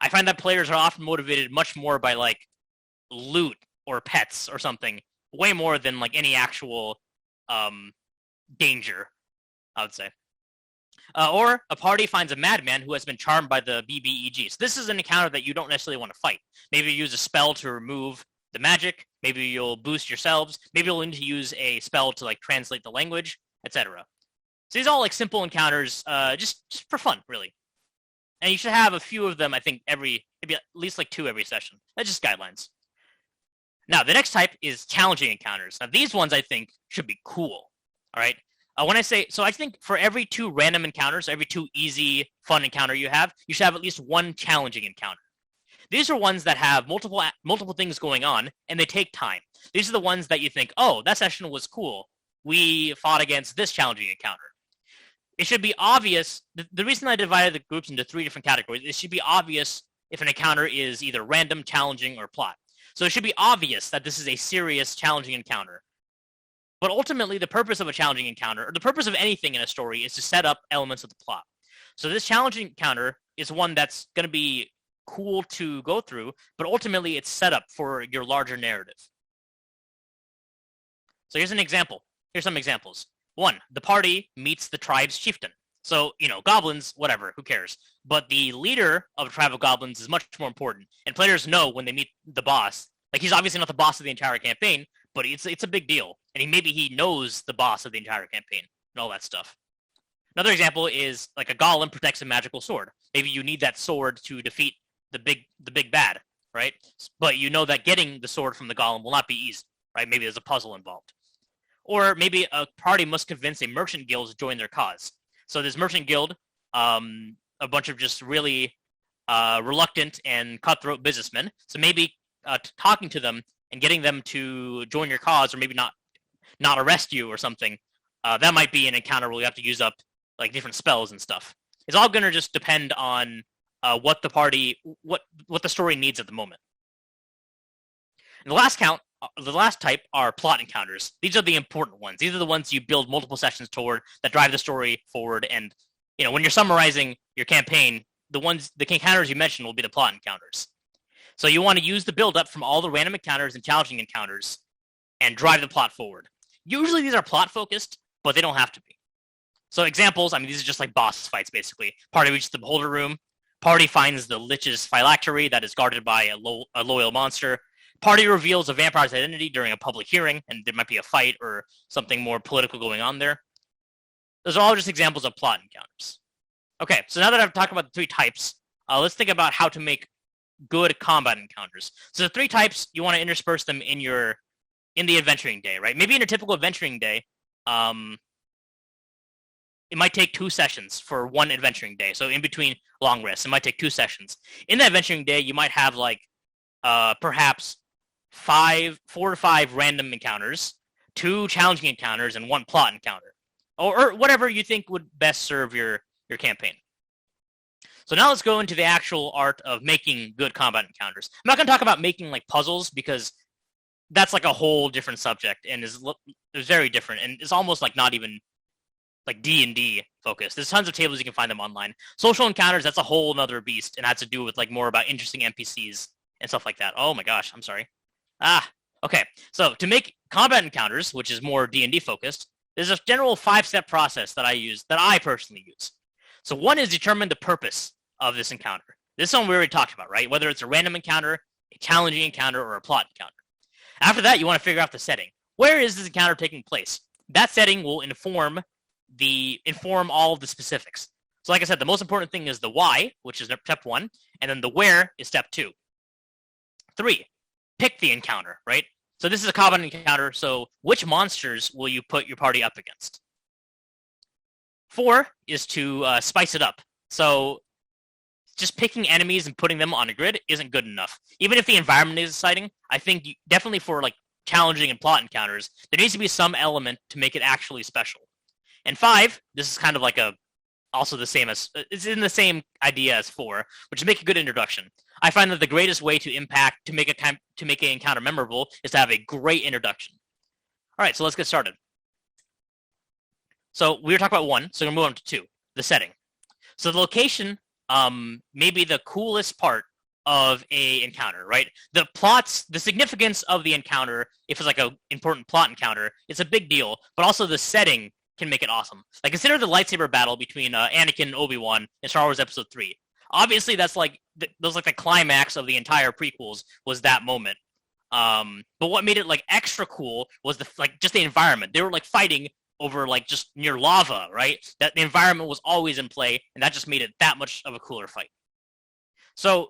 I find that players are often motivated much more by like loot or pets or something, way more than like any actual danger, I would say. Or a party finds a madman who has been charmed by the BBEG. So this is an encounter that you don't necessarily want to fight. Maybe you use a spell to remove the magic. Maybe you'll boost yourselves. Maybe you'll need to use a spell to like translate the language, etc. So these are all like simple encounters, just for fun, really. And you should have a few of them, I think, maybe at least like 2 every session. That's just guidelines. Now, the next type is challenging encounters. Now, these ones, I think, should be cool, all right? When I say, so I think for every 2 random encounters, every 2 easy, fun encounter you should have at least 1 challenging encounter. These are ones that have multiple things going on, and they take time. These are the ones that you think, oh, that session was cool. We fought against this challenging encounter. It should be obvious. The reason I divided the groups into 3 different categories, it should be obvious if an encounter is either random, challenging, or plot. So it should be obvious that this is a serious, challenging encounter. But ultimately, the purpose of a challenging encounter, or the purpose of anything in a story, is to set up elements of the plot. So this challenging encounter is one that's going to be cool to go through, but ultimately it's set up for your larger narrative. So here's an example. Here's some examples. 1, the party meets the tribe's chieftain. So, goblins, whatever, who cares? But the leader of a tribe of goblins is much more important. And players know when they meet the boss. Like, he's obviously not the boss of the entire campaign, but it's a big deal. And maybe he knows the boss of the entire campaign and all that stuff. Another example is, like, a golem protects a magical sword. Maybe you need that sword to defeat the big bad, right? But you know that getting the sword from the golem will not be easy, right? Maybe there's a puzzle involved. Or maybe a party must convince a merchant guild to join their cause. So this merchant guild, a bunch of just really reluctant and cutthroat businessmen. So maybe talking to them and getting them to join your cause, or maybe not arrest you or something, that might be an encounter where you have to use up like different spells and stuff. It's all going to just depend on what the story needs at the moment. And the last type are plot encounters. These are the important ones. These are the ones you build multiple sessions toward that drive the story forward. And when you're summarizing your campaign, the encounters you mentioned will be the plot encounters. So you want to use the build-up from all the random encounters and challenging encounters and drive the plot forward. Usually these are plot-focused, but they don't have to be. So examples, these are just like boss fights, basically. Party reaches the beholder room. Party finds the Lich's phylactery that is guarded by a loyal monster. Party reveals a vampire's identity during a public hearing, and there might be a fight or something more political going on there. Those are all just examples of plot encounters. Okay, so now that I've talked about the 3 types, let's think about how to make good combat encounters. So the 3 types, you want to intersperse them in the adventuring day, right? Maybe in a typical adventuring day, it might take 2 sessions for one adventuring day. So in between long rests, it might take 2 sessions. In the adventuring day, you might have like perhaps 4 to 5 random encounters, 2 challenging encounters, and 1 plot encounter, or whatever you think would best serve your campaign. So now let's go into the actual art of making good combat encounters. I'm not going to talk about making like puzzles, because that's like a whole different subject and is very different, and it's almost like not even like D&D focused. There's tons of tables, you can find them online. Social encounters, that's a whole other beast, and has to do with like more about interesting NPCs and stuff like that. Oh my gosh, I'm sorry. Okay. So to make combat encounters, which is more D&D focused, there's a general 5-step process that I personally use. So 1 is determine the purpose of this encounter. This one we already talked about, right? Whether it's a random encounter, a challenging encounter, or a plot encounter. After that, you want to figure out the setting. Where is this encounter taking place? That setting will inform all of the specifics. So like I said, the most important thing is the why, which is step 1, and then the where is step 2. 3, pick the encounter, right? So this is a combat encounter, so which monsters will you put your party up against? 4 is to spice it up. So just picking enemies and putting them on a grid isn't good enough. Even if the environment is exciting, I think definitely for like challenging and plot encounters, there needs to be some element to make it actually special. And 5, this is kind of like it's in the same idea as 4, which is make a good introduction. I find that the greatest way to make an encounter memorable is to have a great introduction. All right, so let's get started. So we were talking about 1, so we're going to move on to 2, the setting. So the location may be the coolest part of a encounter, right? The significance of the encounter, if it's like an important plot encounter, it's a big deal, but also the setting can make it awesome. Like, consider the lightsaber battle between Anakin and Obi-Wan in Star Wars Episode 3. Obviously, that's like the climax of the entire prequels was that moment. But what made it like extra cool was just the environment. They were like fighting over like just near lava, right? That the environment was always in play, and that just made it that much of a cooler fight. So,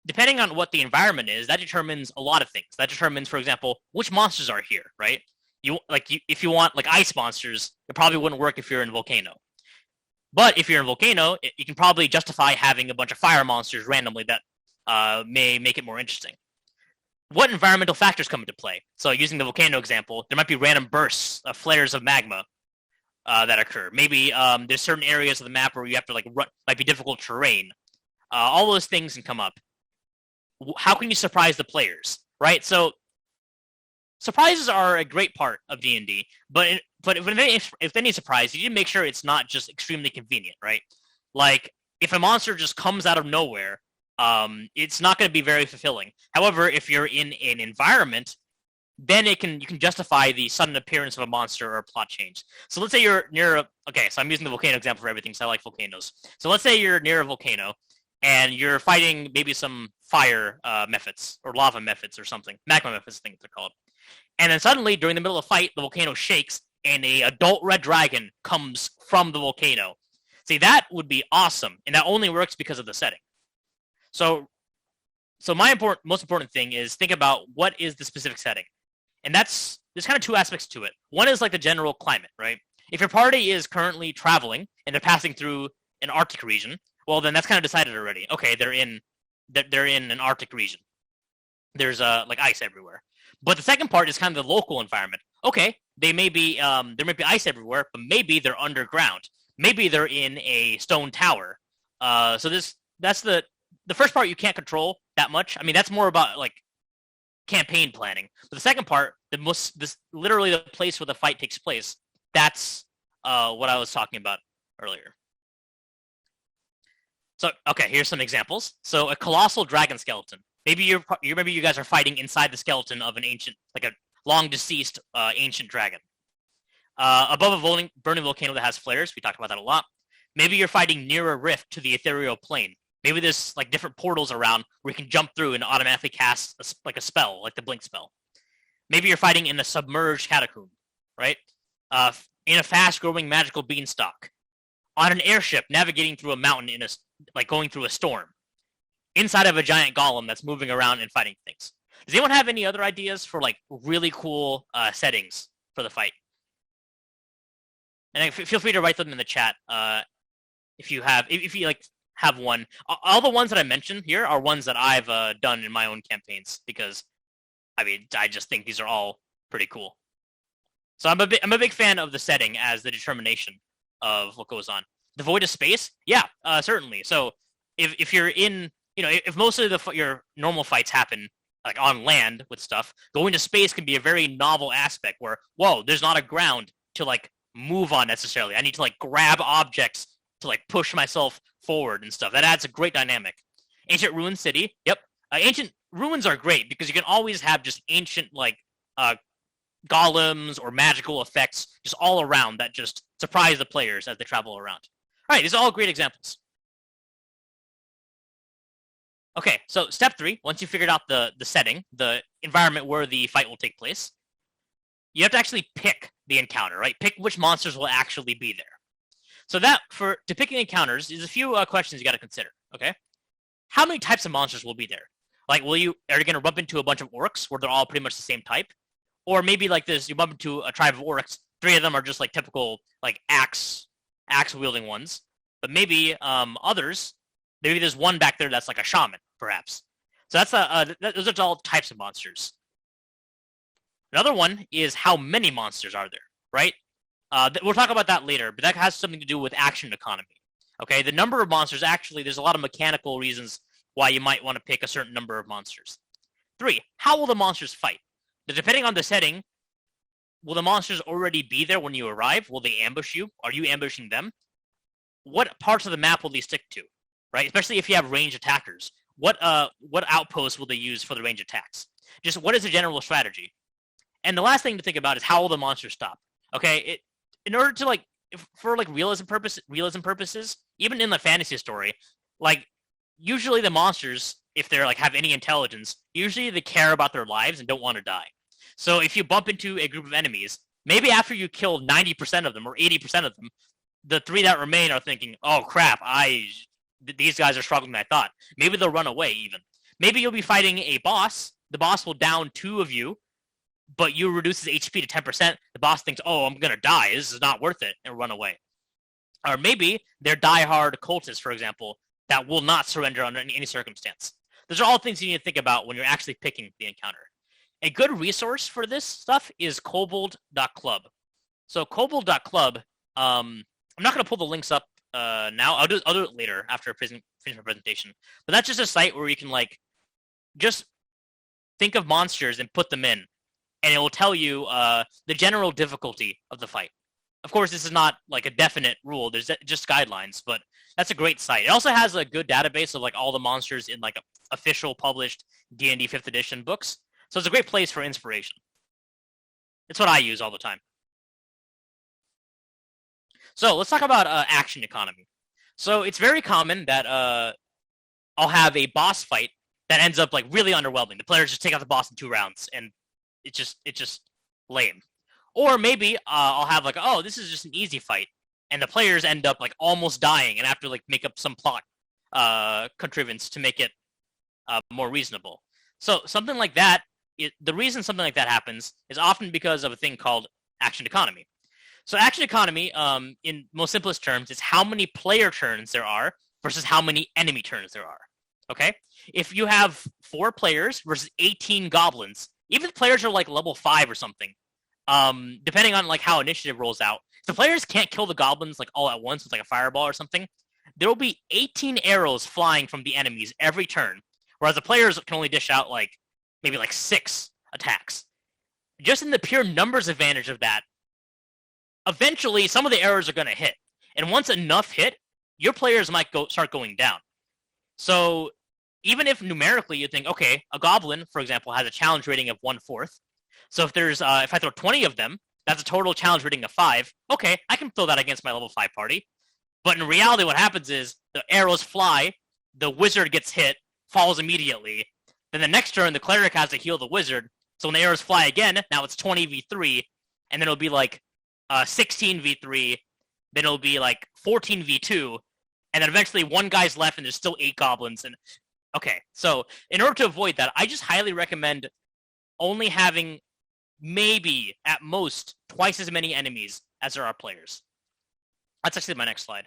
depending on what the environment is, that determines a lot of things. That determines, for example, which monsters are here, right? If you want like ice monsters, it probably wouldn't work if you're in Volcano. But if you're in Volcano, you can probably justify having a bunch of fire monsters randomly that may make it more interesting. What environmental factors come into play? So using the Volcano example, there might be random bursts of flares of magma that occur. Maybe there's certain areas of the map where you have to like run, might be difficult terrain. All those things can come up. How can you surprise the players, right? So surprises are a great part of D&D, but if they need surprise, you need to make sure it's not just extremely convenient, right? Like, if a monster just comes out of nowhere, it's not going to be very fulfilling. However, if you're in an environment, then you can justify the sudden appearance of a monster or a plot change. So let's say you're near so I'm using the volcano example for everything, so I like volcanoes. So let's say you're near a volcano, and you're fighting maybe some fire methods, or lava methods or something. Magma methods, I think they're called. And then suddenly, during the middle of the fight, the volcano shakes, and a adult red dragon comes from the volcano. See, that would be awesome, and that only works because of the setting. So my most important thing is think about what is the specific setting. And there's kind of two aspects to it. One is like the general climate, right? If your party is currently traveling and they're passing through an Arctic region, well, then that's kind of decided already. Okay, they're in an Arctic region. There's like ice everywhere. But the second part is kind of the local environment. Okay, there may be ice everywhere, but maybe they're underground. Maybe they're in a stone tower. So that's the first part you can't control that much. I mean, that's more about like campaign planning. But the second part, literally the place where the fight takes place, that's what I was talking about earlier. So, okay, here's some examples. So, a colossal dragon skeleton. Maybe you guys are fighting inside the skeleton of an ancient, like a long deceased ancient dragon. Above a burning volcano that has flares. We talked about that a lot. Maybe you're fighting near a rift to the ethereal plane. Maybe there's like different portals around where you can jump through and automatically cast a spell, like the blink spell. Maybe you're fighting in a submerged catacomb, right? In a fast-growing magical beanstalk. On an airship navigating through a mountain going through a storm. Inside of a giant golem that's moving around and fighting things. Does anyone have any other ideas for like really cool settings for the fight? And feel free to write them in the chat if you have one. All the ones that I mentioned here are ones that I've done in my own campaigns because, I mean, I just think these are all pretty cool. So I'm a big fan of the setting as the determination of what goes on. The void of space, yeah, certainly. So if you're in, if most of your normal fights happen like on land with stuff, going to space can be a very novel aspect where, whoa, there's not a ground to like move on necessarily. I need to like grab objects to like push myself forward and stuff. That adds a great dynamic. Ancient ruin city, yep. Ancient ruins are great because you can always have just ancient like golems or magical effects just all around that just surprise the players as they travel around. All right, these are all great examples. Okay, so step 3, once you figured out the setting, the environment where the fight will take place, you have to actually pick the encounter, right? Pick which monsters will actually be there. So to picking encounters, there's a few questions you got to consider, okay? How many types of monsters will be there? Like, are you going to bump into a bunch of orcs where they're all pretty much the same type? Or maybe like this, you bump into a tribe of orcs, 3 of them are just like typical like axe-wielding ones. But maybe others, maybe there's one back there that's like a shaman, perhaps. So those are all types of monsters. Another one is how many monsters are there, right? We'll talk about that later, but that has something to do with action economy. Okay, the number of monsters, actually, there's a lot of mechanical reasons why you might want to pick a certain number of monsters. 3, how will the monsters fight? Depending on the setting, will the monsters already be there when you arrive? Will they ambush you? Are you ambushing them? What parts of the map will they stick to, right? Especially if you have ranged attackers. what outposts will they use for the range attacks? Just what is the general strategy? And the last thing to think about is how will the monsters stop? Okay, in order to like for like realism purposes, even in the fantasy story, like usually the monsters, if they're like have any intelligence, usually they care about their lives and don't want to die. So if you bump into a group of enemies, maybe after you kill 90% of them or 80% of them, the 3 that remain are thinking, "Oh crap, these guys are stronger than I thought." Maybe they'll run away even. Maybe you'll be fighting a boss. The boss will down 2 of you, but you reduce his HP to 10%. The boss thinks, "Oh, I'm gonna die. This is not worth it," and run away. Or maybe they're diehard cultists, for example, that will not surrender under any circumstance. Those are all things you need to think about when you're actually picking the encounter. A good resource for this stuff is kobold.club. So kobold.club, I'm not going to pull the links up now. I'll do it later after I finish my presentation. But that's just a site where you can like just think of monsters and put them in, and it will tell you the general difficulty of the fight. Of course, this is not like a definite rule. There's just guidelines, but that's a great site. It also has a good database of like all the monsters in like official published D&D 5th edition books. So it's a great place for inspiration. It's what I use all the time. So let's talk about action economy. So it's very common that I'll have a boss fight that ends up like really underwhelming. The players just take out the boss in 2 rounds, and it's just lame. Or maybe I'll have like, oh, this is just an easy fight, and the players end up like almost dying and have to like make up some plot contrivance to make it more reasonable. So something like that, the reason something like that happens is often because of a thing called action economy. So action economy, in most simplest terms, is how many player turns there are versus how many enemy turns there are. Okay? If you have 4 players versus 18 goblins, even if the players are like level 5 or something, depending on like how initiative rolls out, if the players can't kill the goblins like all at once with like a fireball or something, there will be 18 arrows flying from the enemies every turn, whereas the players can only dish out like maybe like 6 attacks. Just in the pure numbers advantage of that, eventually some of the arrows are going to hit, and once enough hit, your players might start going down. So even if numerically you think, okay, a goblin, for example, has a challenge rating of 1/4. So if there's if I throw 20 of them, that's a total challenge rating of 5. Okay, I can throw that against my level 5 party. But in reality, what happens is the arrows fly, the wizard gets hit, falls immediately. Then the next turn, the cleric has to heal the wizard. So when the arrows fly again, now it's 20v3, and then it'll be like 16v3, then it'll be like 14v2, and then eventually one guy's left and there's still 8 goblins. And okay, so in order to avoid that, I just highly recommend only having maybe at most twice as many enemies as there are players. That's actually my next slide.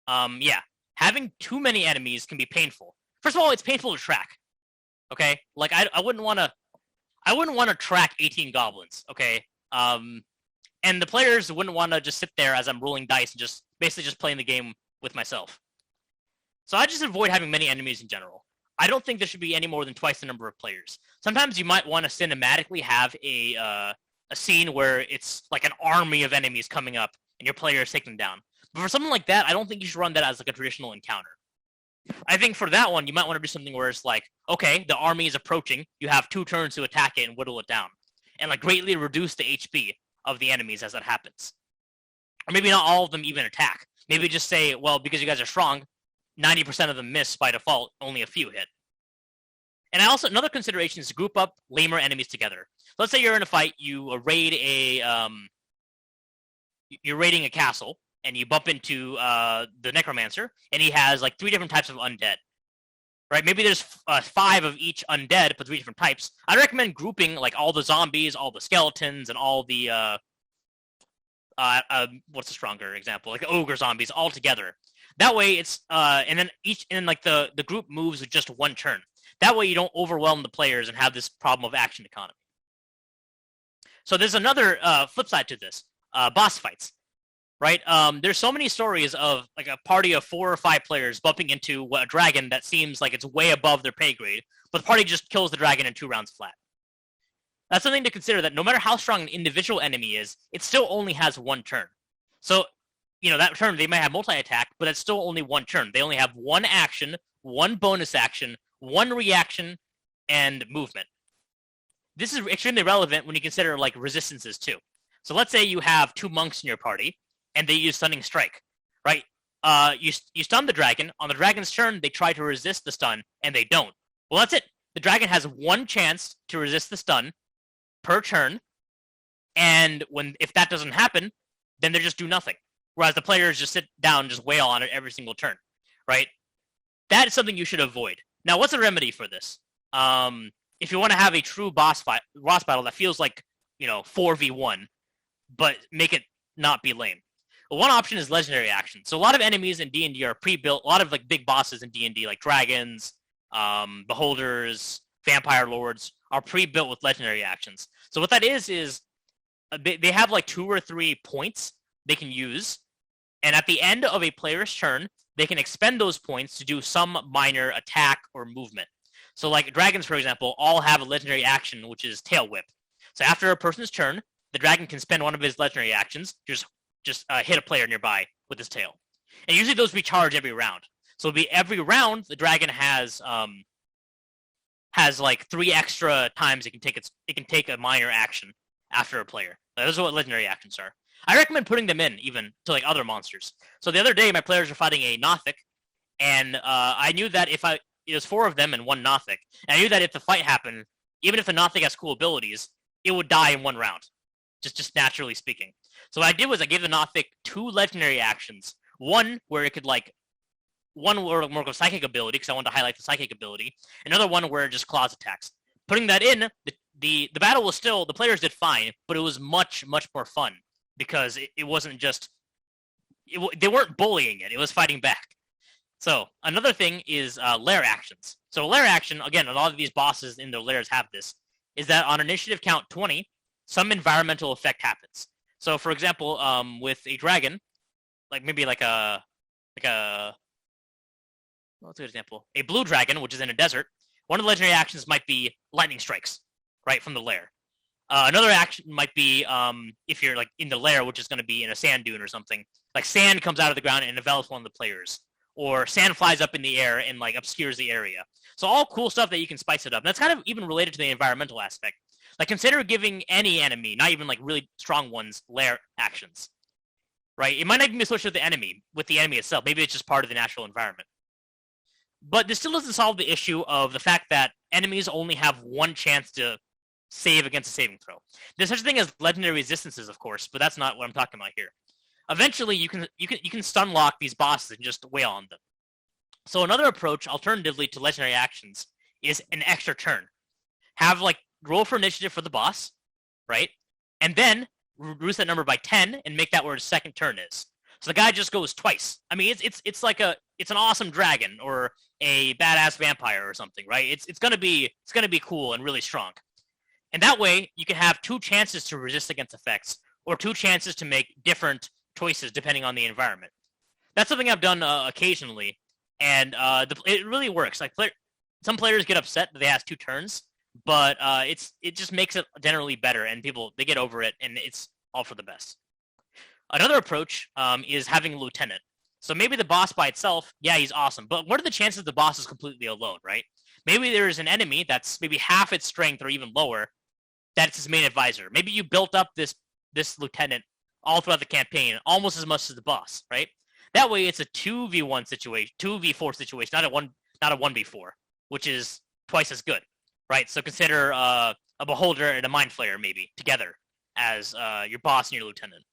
Yeah, having too many enemies can be painful. First of all, it's painful to track. Okay, like I wouldn't want to track 18 goblins. Okay, and the players wouldn't want to just sit there as I'm rolling dice and just basically just playing the game with myself. So I just avoid having many enemies in general. I don't think there should be any more than twice the number of players. Sometimes you might want to cinematically have a scene where it's like an army of enemies coming up and your players take them down. But for something like that, I don't think you should run that as like a traditional encounter. I think for that one, you might want to do something where it's like, okay, the army is approaching. You have 2 turns to attack it and whittle it down, and like greatly reduce the HP of the enemies as that happens. Or maybe not all of them even attack. Maybe just say, well, because you guys are strong, 90% of them miss by default, only a few hit. And another consideration is to group up lamer enemies together. So let's say you're in a fight, you're raiding a castle, and you bump into the necromancer, and he has like 3 different types of undead. Right? Maybe there's 5 of each undead, but 3 different types. I'd recommend grouping like all the zombies, all the skeletons, and all the what's a stronger example? Like ogre zombies all together. That way it's and then the group moves with just 1 turn. That way you don't overwhelm the players and have this problem of action economy. So there's another flip side to this. Boss fights. Right? There's so many stories of like a party of 4 or 5 players bumping into a dragon that seems like it's way above their pay grade, but the party just kills the dragon in 2 rounds flat. That's something to consider, that no matter how strong an individual enemy is, it still only has 1 turn. So, that turn they might have multi-attack, but it's still only 1 turn. They only have 1 action, 1 bonus action, 1 reaction and movement. This is extremely relevant when you consider like resistances too. So let's say you have 2 monks in your party, and they use Stunning Strike, right? You stun the dragon. On the dragon's turn, they try to resist the stun, and they don't. Well, that's it. The dragon has 1 chance to resist the stun per turn, and if that doesn't happen, then they just do nothing. Whereas the players just sit down and just wail on it every single turn, right? That is something you should avoid. Now, what's the remedy for this? If you want to have a true boss battle that feels like, 4v1, but make it not be lame. Well, one option is legendary action. So a lot of enemies in D&D are pre-built. A lot of like big bosses in D&D, like dragons, beholders, vampire lords, are pre-built with legendary actions. So what that is they have like 2 or 3 points they can use, and at the end of a player's turn, they can expend those points to do some minor attack or movement. So like dragons, for example, all have a legendary action, which is Tail Whip. So after a person's turn, the dragon can spend one of his legendary actions, just hit a player nearby with his tail. And usually those recharge every round. So it'll be every round the dragon has like 3 extra times it can take a minor action after a player. Those are what legendary actions are. I recommend putting them in even to like other monsters. So the other day my players were fighting a Nothic, and I knew that it was 4 of them and 1 Nothic, and I knew that if the fight happened, even if the Nothic has cool abilities, it would die in 1 round, just naturally speaking. So what I did was I gave the Nothic 2 legendary actions. One where it could one were more of a psychic ability because I wanted to highlight the psychic ability. Another one where it just claws attacks. Putting that in, the battle was still, the players did fine, but it was much, much more fun because it wasn't just, they weren't bullying it, it was fighting back. So another thing is lair actions. So lair action, again, a lot of these bosses in their lairs have this, is that on initiative count 20, some environmental effect happens. So for example, with a dragon, like maybe like a what's a good example? A blue dragon, which is in a desert, one of the legendary actions might be lightning strikes, right, from the lair. Another action might be if you're like in the lair, which is going to be in a sand dune or something, like sand comes out of the ground and envelops one of the players, or sand flies up in the air and like obscures the area. So all cool stuff that you can spice it up. And that's kind of even related to the environmental aspect. Like consider giving any enemy, not even like really strong ones, lair actions, right? It might not even be associated with the enemy itself. Maybe it's just part of the natural environment. But this still doesn't solve the issue of the fact that enemies only have 1 chance to save against a saving throw. There's such a thing as legendary resistances, of course, but that's not what I'm talking about here. Eventually, you can stun lock these bosses and just wail on them. So another approach, alternatively to legendary actions, is an extra turn. Have like roll for initiative for the boss, right? And then reduce that number by 10 and make that where his second turn is. So the guy just goes twice. I mean, it's like it's an awesome dragon or a badass vampire or something, right? It's gonna be cool and really strong. And that way, you can have 2 chances to resist against effects, or 2 chances to make different choices depending on the environment. That's something I've done occasionally, and it really works. Like some players get upset that they have 2 turns, but it just makes it generally better, and people, they get over it, and it's all for the best. Another approach is having a lieutenant. So maybe the boss by itself, yeah, he's awesome, but what are the chances the boss is completely alone, right? Maybe there's an enemy that's maybe half its strength or even lower, that's his main advisor. Maybe you built up this lieutenant all throughout the campaign, almost as much as the boss, right? That way it's a 2v1 situation, 2v4 situation, not a 1v4, which is twice as good, right? So consider a beholder and a mind flayer maybe together as your boss and your lieutenant.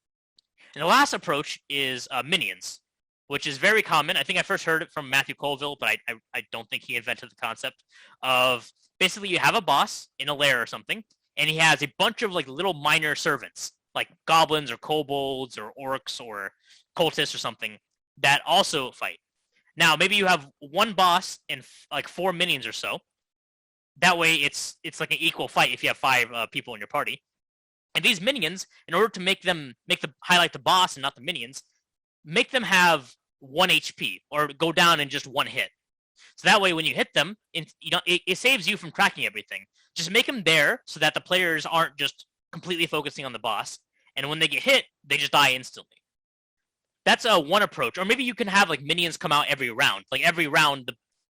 And the last approach is minions, which is very common. I think I first heard it from Matthew Colville, but I don't think he invented the concept of basically you have a boss in a lair or something, and he has a bunch of like little minor servants, like goblins or kobolds or orcs or cultists or something, that also fight. Now, maybe you have 1 boss and like 4 minions or so. That way, it's like an equal fight if you have 5 people in your party. And these minions, in order to highlight the boss and not the minions, make them have 1 HP or go down in just 1 hit. So that way, when you hit them, it saves you from tracking everything. Just make them there so that the players aren't just completely focusing on the boss. And when they get hit, they just die instantly. That's one approach. Or maybe you can have like minions come out every round. Like every round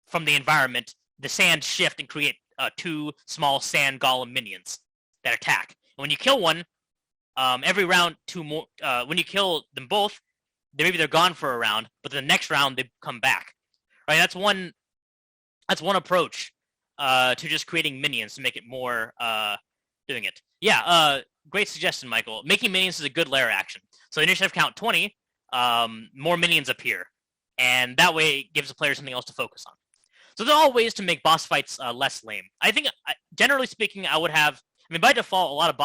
from the environment, the sand shift and create 2 small sand golem minions that attack. And when you kill one, every round 2 more. When you kill them both, maybe they're gone for a round, but the next round they come back. Right? That's one approach to just creating minions to make it more doing it. Yeah, great suggestion, Michael. Making minions is a good lair action. So initiative count 20, more minions appear, and that way it gives the player something else to focus on. So there are all ways to make boss fights less lame. I think, generally speaking, I would have. I mean, by default, a lot of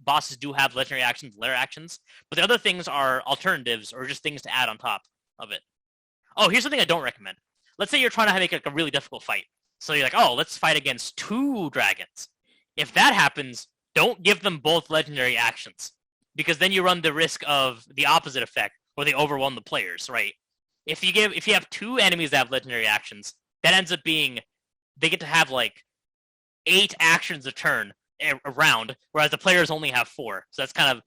bosses do have legendary actions, lair actions, but the other things are alternatives or just things to add on top of it. Oh, here's something I don't recommend. Let's say you're trying to make like a really difficult fight. So you're like, oh, let's fight against 2 dragons. If that happens, don't give them both legendary actions, because then you run the risk of the opposite effect, where they overwhelm the players, right? If you have 2 enemies that have legendary actions, that ends up being they get to have like 8 actions a turn around, whereas the players only have 4. So that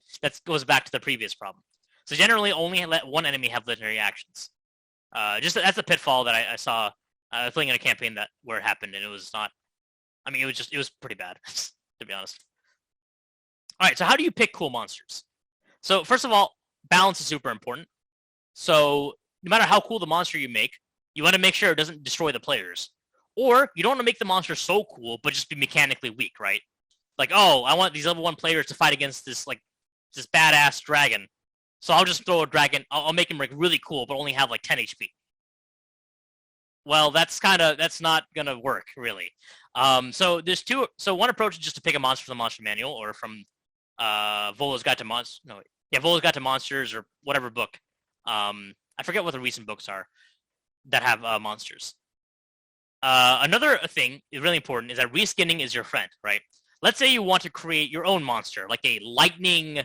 goes back to the previous problem. So generally, only let one enemy have legendary actions. That's a pitfall that I saw playing in a campaign where it happened, and it was not. I mean, it was pretty bad, to be honest. All right, so how do you pick cool monsters? So first of all, balance is super important. So no matter how cool the monster you make, you want to make sure it doesn't destroy the players. Or you don't want to make the monster so cool, but just be mechanically weak, right? Like, oh, I want these level 1 players to fight against this badass dragon. So I'll just throw a dragon. I'll make him like really cool, but only have like 10 HP. Well, that's not gonna work really. So there's 2. So one approach is just to pick a monster from the monster manual or from Volo's Guide to Monsters. Volo's Guide to Monsters or whatever book. I forget what the recent books are that have monsters. Another thing is really important is that reskinning is your friend, right? Let's say you want to create your own monster, like a lightning,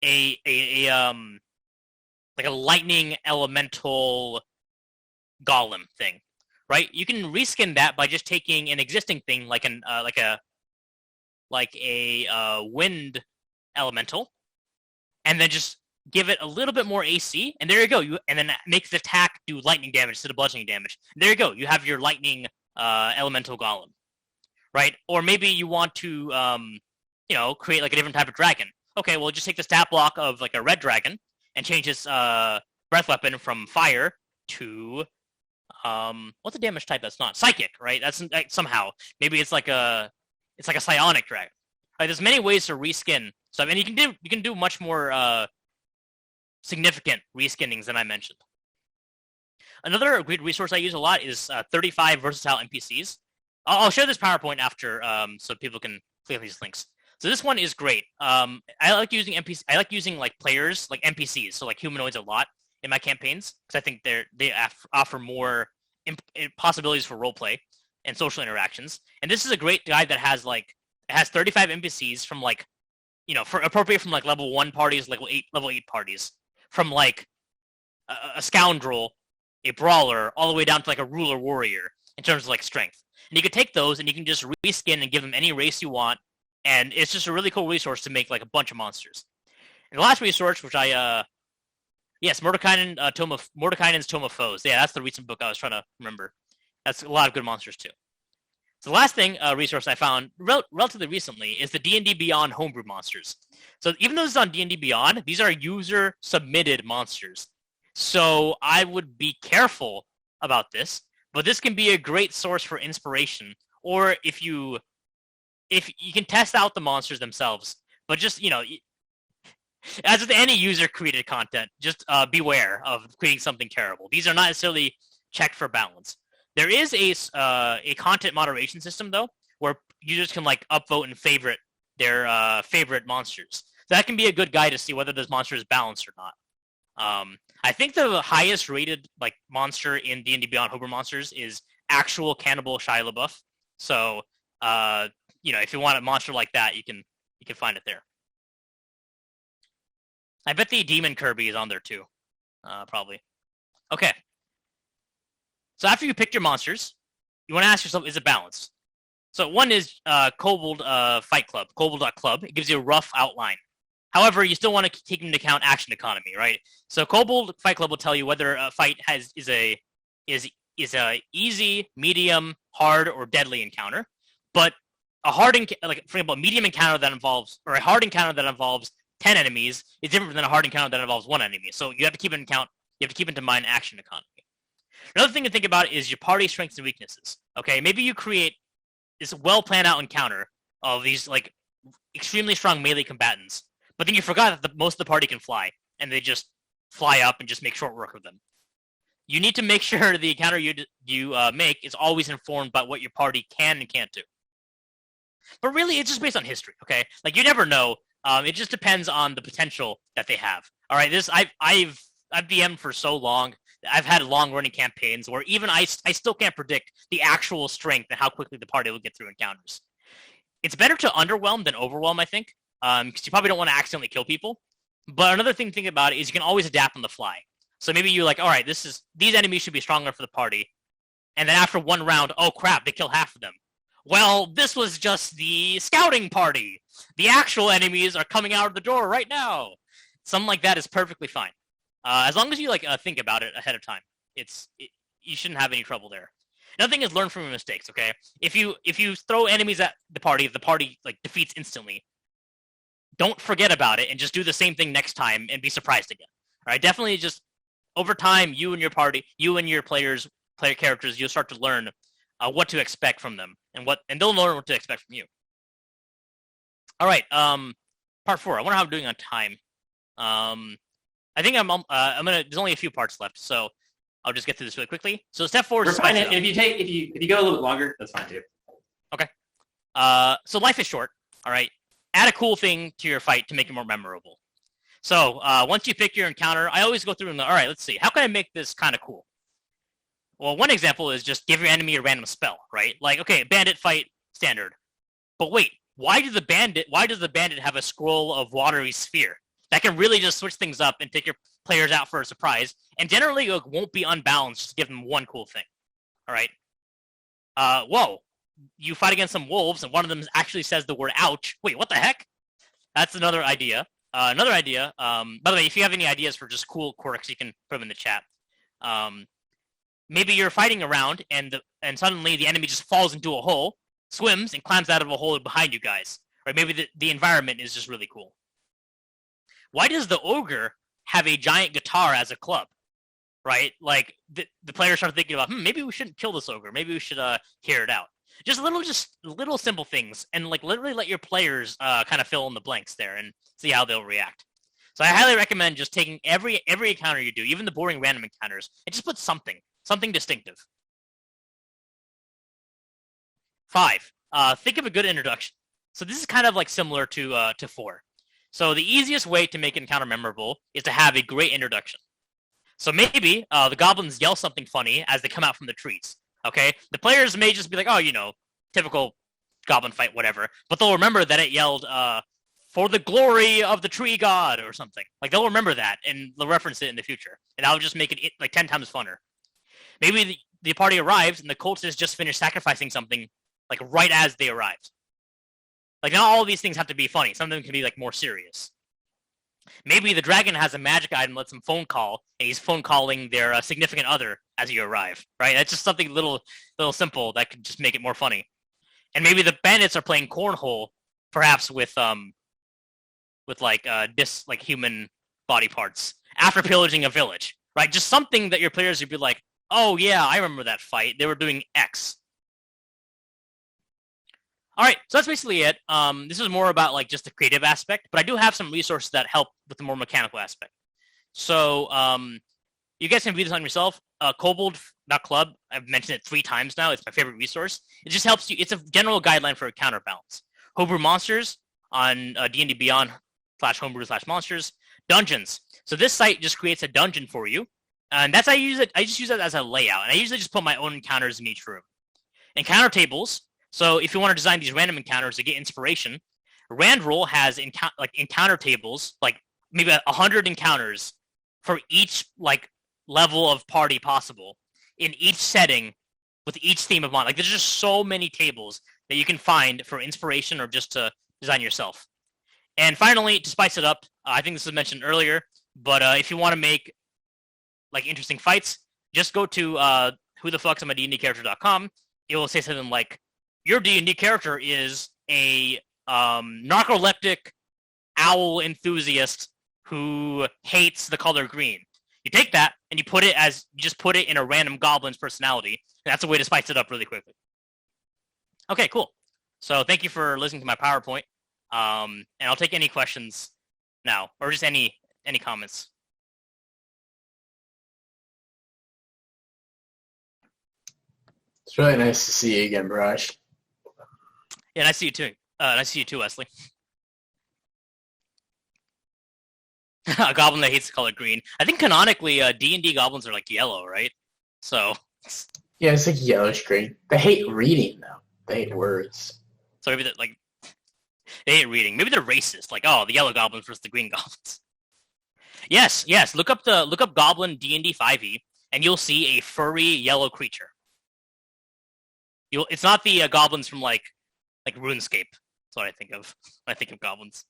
like a lightning elemental golem thing, right? You can reskin that by just taking an existing thing, like a wind elemental, and then just give it a little bit more AC, and there you go. And then make the attack do lightning damage instead of bludgeoning damage. And there you go. You have your lightning elemental golem, right? Or maybe you want to, create like a different type of dragon. Okay, well, just take the stat block of like a red dragon and change its breath weapon from fire to what's the damage type that's not psychic, right? That's like, somehow maybe it's like a psionic dragon. Right, there's many ways to reskin stuff, and you can do much more significant reskinnings than I mentioned. Another great resource I use a lot is 35 versatile NPCs. I'll share this PowerPoint after so people can click on these links. So this one is great. I like using NPCs. I like using like players, like NPCs, so like humanoids a lot in my campaigns because I think they offer more possibilities for roleplay and social interactions. And this is a great guide that has 35 NPCs from for appropriate from like level 1 parties, level 8 parties, from like a scoundrel, a brawler, all the way down to like a ruler warrior in terms of like strength. And you can take those and you can just reskin and give them any race you want. And it's just a really cool resource to make like a bunch of monsters. And the last resource, which Mordekainen's Tome of Foes. Yeah, that's the recent book I was trying to remember. That's a lot of good monsters too. So the last resource I found relatively recently is the D&D Beyond homebrew monsters. So even though this is on D&D Beyond, these are user-submitted monsters. So I would be careful about this, but this can be a great source for inspiration. Or if you can test out the monsters themselves, but just, as with any user-created content, just beware of creating something terrible. These are not necessarily checked for balance. There is a content moderation system, though, where users can upvote and favorite their favorite monsters. So that can be a good guide to see whether this monster is balanced or not. I think the highest rated monster in D&D Beyond Homebrew monsters is actual Cannibal Shia LaBeouf. So if you want a monster like that, you can find it there. I bet the Demon Kirby is on there too, probably. Okay. So after you pick your monsters, you want to ask yourself, is it balanced? So one is Kobold Fight Club, kobold.club. It gives you a rough outline. However, you still want to take into account action economy, right? So Kobold Fight Club will tell you whether a fight is a easy, medium, hard or deadly encounter, but a hard like for example, a medium encounter that involves, or a hard encounter that involves 10 enemies is different than a hard encounter that involves 1 enemy. So you have to keep into mind action economy. Another thing to think about is your party strengths and weaknesses. Okay, maybe you create this well planned out encounter of these like extremely strong melee combatants, but then you forgot that most of the party can fly, and they just fly up and just make short work of them. You need to make sure the encounter you make is always informed by what your party can and can't do. But really, it's just based on history, okay? Like, you never know. It just depends on the potential that they have. All right, I've DM'd for so long. I've had long-running campaigns where even I still can't predict the actual strength and how quickly the party will get through encounters. It's better to underwhelm than overwhelm, I think, because you probably don't want to accidentally kill people. But another thing to think about is you can always adapt on the fly. So maybe you're like, all right, these enemies should be strong enough for the party. And then after one round, oh crap, they kill half of them. Well, this was just the scouting party. The actual enemies are coming out of the door right now. Something like that is perfectly fine. As long as you think about it ahead of time, you shouldn't have any trouble there. Another thing is learn from your mistakes. Okay, if you throw enemies at the party defeats instantly, don't forget about it and just do the same thing next time and be surprised again. All right, definitely just over time, you and your player characters, you'll start to learn what to expect from them and they'll learn what to expect from you. All right, part 4. I wonder how I'm doing on time. I think I'm gonna. There's only a few parts left, so I'll just get through this really quickly. So step 4 is fine. And if you go a little bit longer, that's fine too. Okay. So life is short. All right. Add a cool thing to your fight to make it more memorable. So once you pick your encounter, I always go through and all right, let's see, how can I make this kind of cool? Well, one example is just give your enemy a random spell, right? Like, okay, bandit fight standard. But wait, why does the bandit have a scroll of watery sphere? That can really just switch things up and take your players out for a surprise, and generally it won't be unbalanced, just give them one cool thing. All right. Whoa, you fight against some wolves, and one of them actually says the word ouch. Wait, what the heck? That's another idea. By the way, if you have any ideas for just cool quirks, you can put them in the chat. Maybe you're fighting around, and suddenly the enemy just falls into a hole, swims, and climbs out of a hole behind you guys. Or maybe the environment is just really cool. Why does the ogre have a giant guitar as a club? Right? Like, the players start thinking about, maybe we shouldn't kill this ogre. Maybe we should hear it out. Just little simple things, and literally let your players kind of fill in the blanks there and see how they'll react. So I highly recommend just taking every encounter you do, even the boring random encounters, and just put something distinctive. 5. Think of a good introduction. So this is kind of similar to 4. So the easiest way to make an encounter memorable is to have a great introduction. So maybe the goblins yell something funny as they come out from the trees. Okay, the players may just be like, oh, typical goblin fight, whatever. But they'll remember that it yelled, for the glory of the tree god, or something. They'll remember that, and they'll reference it in the future. And that'll just make it 10 times funner. Maybe the party arrives, and the cultists just finished sacrificing something, right as they arrived. Not all of these things have to be funny. Some of them can be, more serious. Maybe the dragon has a magic item that lets him phone call, and he's phone calling their significant other as you arrive, right? That's just something little simple that could just make it more funny. And maybe the bandits are playing cornhole, perhaps with human body parts after pillaging a village, right? Just something that your players would be like, oh yeah, I remember that fight. They were doing X. All right, so that's basically it. This is more about just the creative aspect, but I do have some resources that help with the more mechanical aspect. So you guys can read this on yourself. Kobold.club, I've mentioned it 3 times now. It's my favorite resource. It just helps you. It's a general guideline for a counterbalance. Homebrew Monsters on D&D Beyond /homebrew/monsters. Dungeons. So this site just creates a dungeon for you, and that's how I use it. I just use it as a layout, and I usually just put my own encounters in each room. Encounter tables. So if you want to design these random encounters to get inspiration, Randroll has encounter tables, maybe 100 encounters for each level of party possible in each setting with each theme of mod. There's just so many tables that you can find for inspiration or just to design yourself. And finally, to spice it up, I think this was mentioned earlier, but if you want to make interesting fights, just go to whothefucksI'madndcharacter.com. it will say something like, your D&D character is a narcoleptic owl enthusiast who hates the color green. You take that and you just put it in a random goblin's personality. And that's a way to spice it up really quickly. Okay, cool. So thank you for listening to my PowerPoint. And I'll take any questions now, or just any comments. It's really nice to see you again, Barrage. Yeah, nice to see you too. Nice to see you too, Wesley. A goblin that hates the color green. I think canonically, D&D goblins are like yellow, right? So. Yeah, it's like yellowish green. They hate reading though. They hate words. So maybe they hate reading. Maybe they're racist. Like, oh, the yellow goblins versus the green goblins. Yes. Look up Goblin D&D 5e, and you'll see a furry yellow creature. It's not the goblins from like RuneScape. That's what I think of when I think of goblins.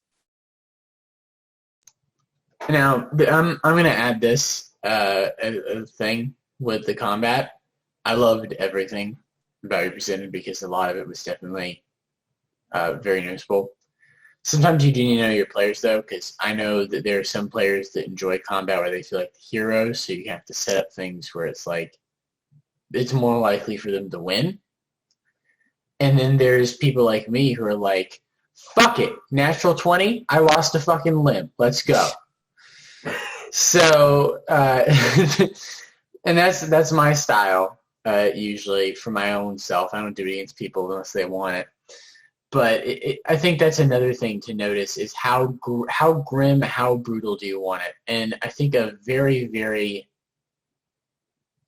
Now, I'm going to add this a thing with the combat. I loved everything about you presented because a lot of it was definitely very noticeable. Sometimes you do need to know your players, though, because I know that there are some players that enjoy combat where they feel like the heroes, so you have to set up things where it's like it's more likely for them to win. And then there's people like me who are like, fuck it, natural 20, I lost a fucking limb, let's go. So, and that's my style, usually for my own self. I don't do it against people unless they want it. But I think that's another thing to notice is how grim, how brutal do you want it? And I think a very, very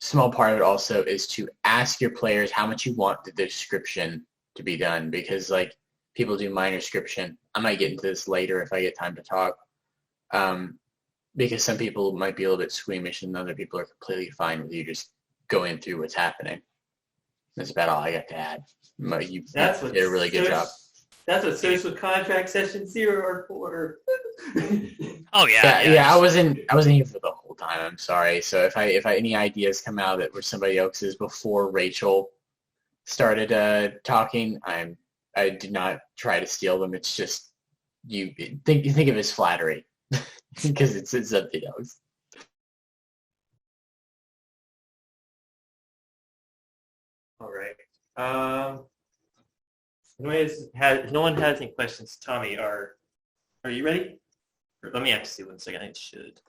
small part of it also is to ask your players how much you want the description to be done, because like people do minor description. I might get into this later if I get time to talk. Because some people might be a little bit squeamish and other people are completely fine with you just going through what's happening. That's about all I got to add. You did a really good job. That's what social contract session 0 or 4. Oh yeah. I wasn't here for the whole time. I'm sorry. So if any ideas come out that were somebody else's before Rachel started talking, I did not try to steal them. It's just you think of it as flattery because it's something else. All right. If no one has any questions, Tommy, are you ready? Let me have to see 1 second. I should.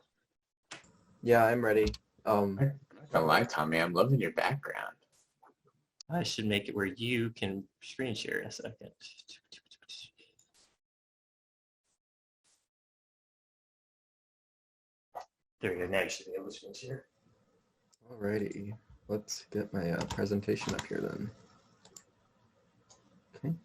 Yeah, I'm ready. I don't lie, Tommy. I'm loving your background. I should make it where you can screen share in a second. There we go. Now you should be able to screen share. Alrighty, let's get my presentation up here then. Okay.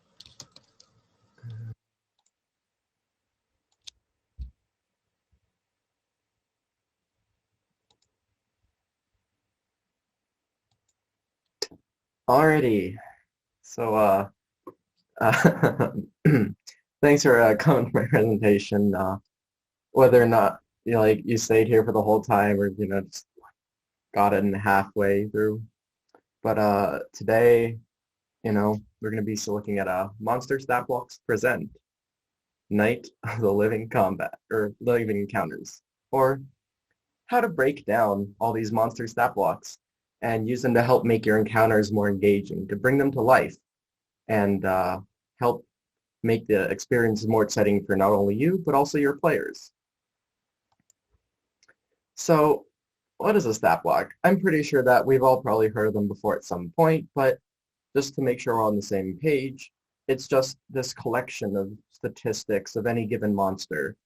Alrighty, so thanks for coming to my presentation. Whether or not you stayed here for the whole time or just got it in halfway through, but today we're going to be looking at Monster Stat Blocks Present Night of the Living Combat or Living Encounters, or how to break down all these monster stat blocks and use them to help make your encounters more engaging, to bring them to life, and help make the experience more exciting for not only you, but also your players. So, what is a stat block? I'm pretty sure that we've all probably heard of them before at some point, but just to make sure we're on the same page, it's just this collection of statistics of any given monster.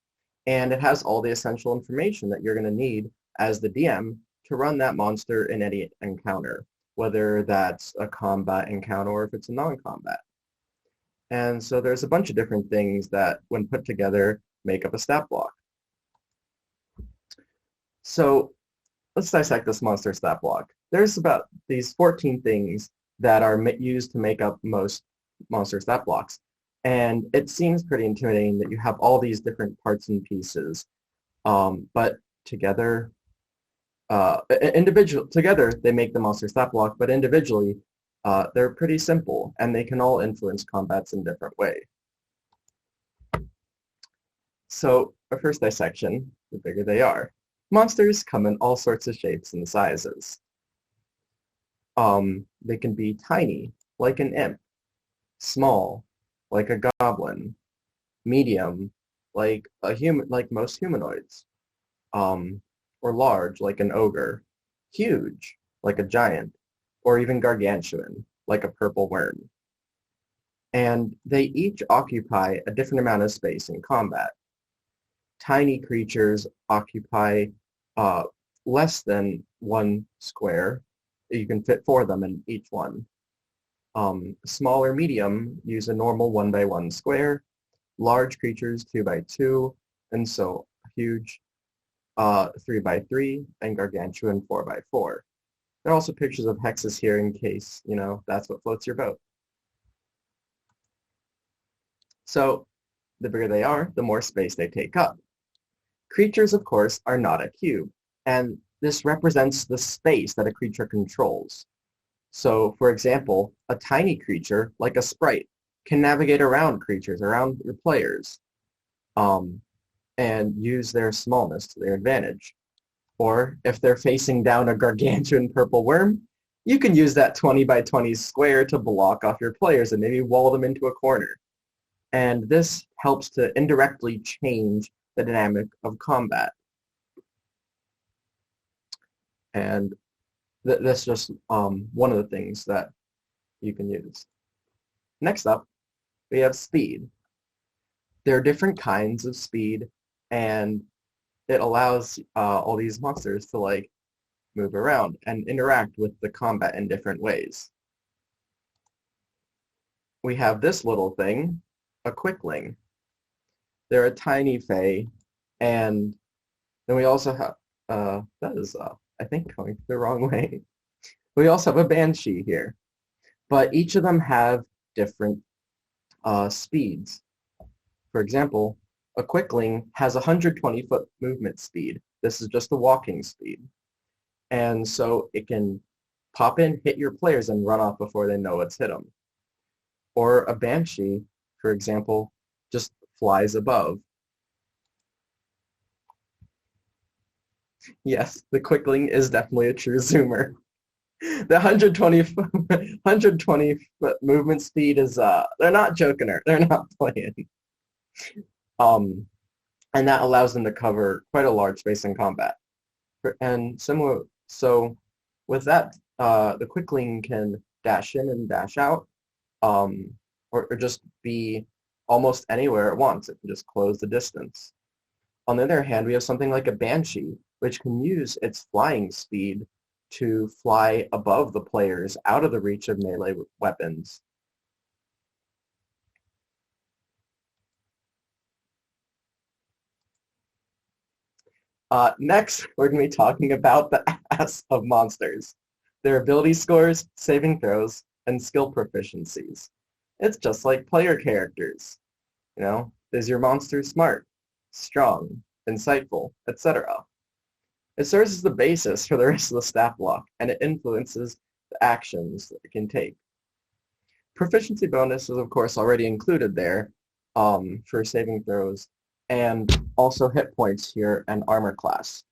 And it has all the essential information that you're going to need as the DM to run that monster in any encounter, whether that's a combat encounter or if it's a non-combat. And so there's a bunch of different things that, when put together, make up a stat block. So let's dissect this monster stat block. There's about these 14 things that are used to make up most monster stat blocks. And it seems pretty intimidating that you have all these different parts and pieces, but together, together they make the monster stat block, but individually, They're pretty simple, and they can all influence combats in different ways. So our first dissection, the bigger they are. Monsters come in all sorts of shapes and sizes. They can be tiny, like an imp, small, like a goblin, medium, like most humanoids, or large, like an ogre, huge, like a giant, or even gargantuan, like a purple worm. And they each occupy a different amount of space in combat. Tiny creatures occupy less than 1 square. You can fit 4 of them in each one. Small or medium use a normal 1x1 square. Large creatures 2x2, and so huge 3x3, and gargantuan 4x4. There are also pictures of hexes here in case, that's what floats your boat. So the bigger they are, the more space they take up. Creatures, of course, are not a cube, and this represents the space that a creature controls. So, for example, a tiny creature, like a sprite, can navigate around creatures, around your players, and use their smallness to their advantage. Or if they're facing down a gargantuan purple worm, you can use that 20x20 square to block off your players and maybe wall them into a corner. And this helps to indirectly change the dynamic of combat. And that's just one of the things that you can use. Next up, we have speed. There are different kinds of speed, and it allows all these monsters to move around and interact with the combat in different ways. We have this little thing, a quickling. They're a tiny fae, and then we also have, that is, I think, going the wrong way. We also have a banshee here, but each of them have different speeds. For example, a quickling has 120-foot movement speed. This is just the walking speed. And so it can pop in, hit your players, and run off before they know it's hit them. Or a banshee, for example, just flies above. Yes, the quickling is definitely a true zoomer. The 120-foot movement speed is, they're not joking her. They're not playing. And that allows them to cover quite a large space in combat. And similar, so with that, the quickling can dash in and dash out, or just be almost anywhere it wants. It can just close the distance. On the other hand, we have something like a banshee, which can use its flying speed to fly above the players out of the reach of melee weapons. Next, we're going to be talking about the ass of monsters, their ability scores, saving throws, and skill proficiencies. It's just like player characters. Is your monster smart, strong, insightful, etc.? It serves as the basis for the rest of the stat block, and it influences the actions that it can take. Proficiency bonus is, of course, already included there for saving throws, and also hit points here and armor class.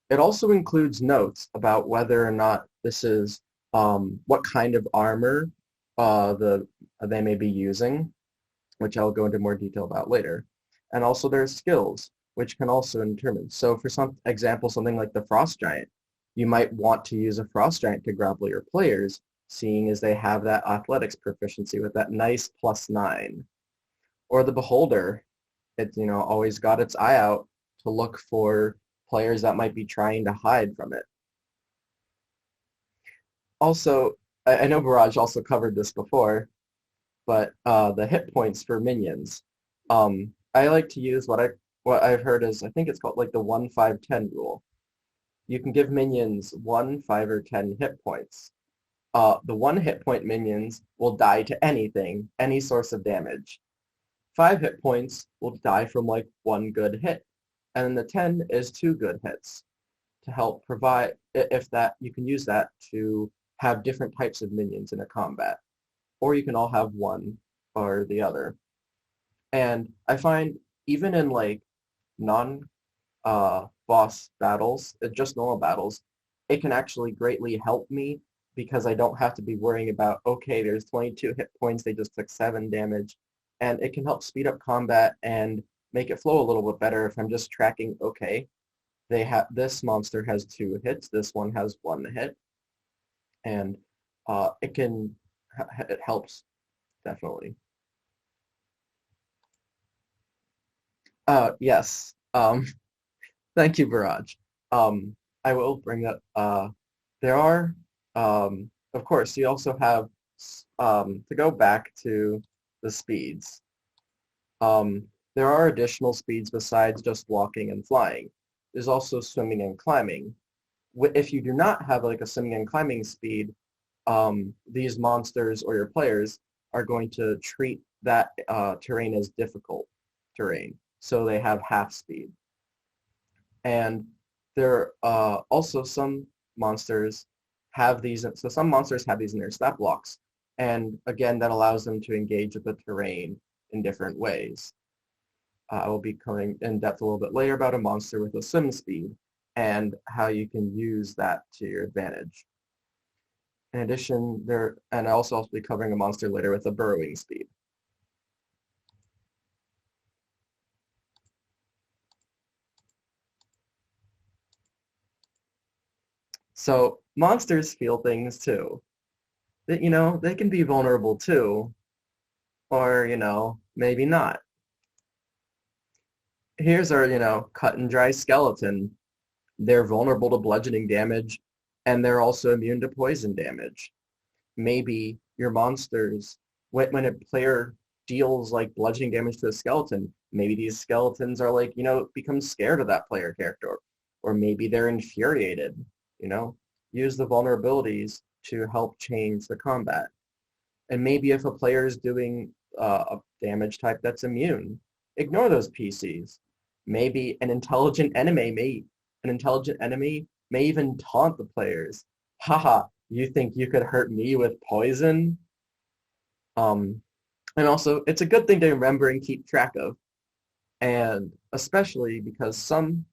It also includes notes about whether or not this is what kind of armor they may be using, which I'll go into more detail about later. And also their skills, which can also determine. So for some example, something like the Frost Giant, you might want to use a Frost Giant to grapple your players, seeing as they have that athletics proficiency with that nice +9. Or the Beholder, it's always got its eye out to look for players that might be trying to hide from it. Also, I know Barrage also covered this before, but the hit points for minions. I like to use what I've heard is, I think it's called the 1, 5, 10 rule. You can give minions 1, 5, or 10 hit points. The 1 hit point minions will die to anything, any source of damage. 5 hit points will die from 1 good hit. And then the 10 is 2 good hits to help provide, if that, you can use that to have different types of minions in a combat, or you can all have one or the other. And I find even in like non boss battles, just normal battles, it can actually greatly help me because I don't have to be worrying about, okay, there's 22 hit points, they just took 7 damage, and it can help speed up combat and make it flow a little bit better if I'm just tracking, okay, this monster has 2 hits, this one has 1 hit, and it helps definitely. Yes. Thank you, Viraj. I will bring up, there are, of course, you also have, to go back to the speeds, there are additional speeds besides just walking and flying. There's also swimming and climbing. If you do not have like a swimming and climbing speed, these monsters or your players are going to treat that terrain as difficult terrain. So they have half speed. And there are also some monsters have these, so some monsters have these in their stat blocks. And again, that allows them to engage with the terrain in different ways. I will be coming in depth a little bit later about a monster with a swim speed and how you can use that to your advantage. In addition, and I'll also be covering a monster later with a burrowing speed. So monsters feel things too. They can be vulnerable too, or, maybe not. Here's our, cut and dry skeleton. They're vulnerable to bludgeoning damage, and they're also immune to poison damage. Maybe your monsters, when a player deals like bludgeoning damage to a skeleton, maybe these skeletons are like, become scared of that player character, or maybe they're infuriated, use the vulnerabilities to help change the combat. And maybe if a player is doing a damage type that's immune, ignore those PCs. Maybe an intelligent enemy may even taunt the players. Haha, you think you could hurt me with poison? And also, it's a good thing to remember and keep track of. And especially because some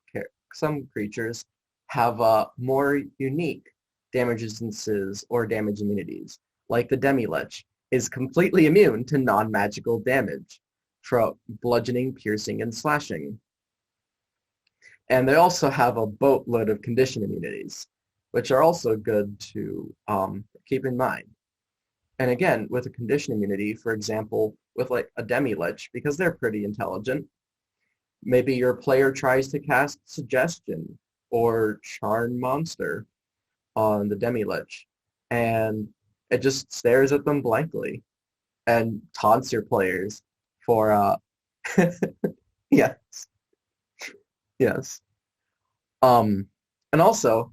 creatures have more unique damage instances or damage immunities. Like the Demi-Lich is completely immune to non-magical damage from bludgeoning, piercing, and slashing. And they also have a boatload of condition immunities, which are also good to keep in mind. And again, with a condition immunity, for example, with like a Demi-Lich, because they're pretty intelligent, maybe your player tries to cast Suggestion or Charm Monster on the Demi-Lich, and it just stares at them blankly and taunts your players for, yes. Yes. And also,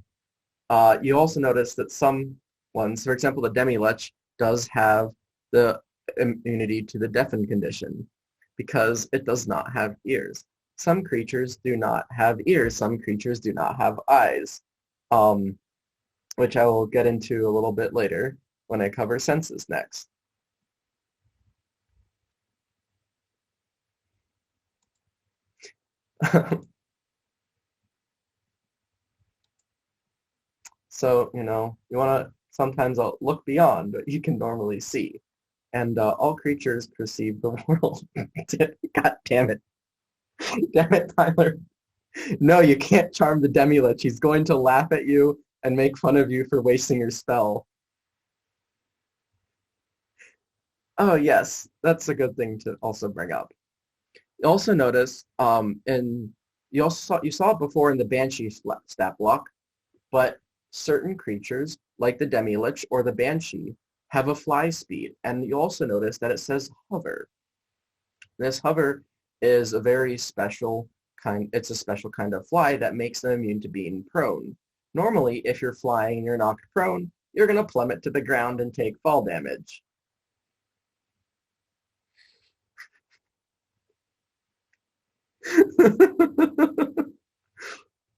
you also notice that some ones, for example, the Demi-Lich does have the immunity to the deafen condition because it does not have ears. Some creatures do not have ears. Some creatures do not have eyes, which I will get into a little bit later when I cover senses next. So, you want to sometimes look beyond what you can normally see. And all creatures perceive the world. God damn it. Damn it, Tyler. No, you can't charm the Demi-Lich. He's going to laugh at you and make fun of you for wasting your spell. Oh, yes. That's a good thing to also bring up. You also notice, you saw it before in the Banshee stat block, but certain creatures, like the Demi-Lich or the Banshee, have a fly speed, and you also notice that it says hover. This hover is a very special kind, it's a special kind of fly that makes them immune to being prone. Normally, if you're flying and you're knocked prone, you're going to plummet to the ground and take fall damage.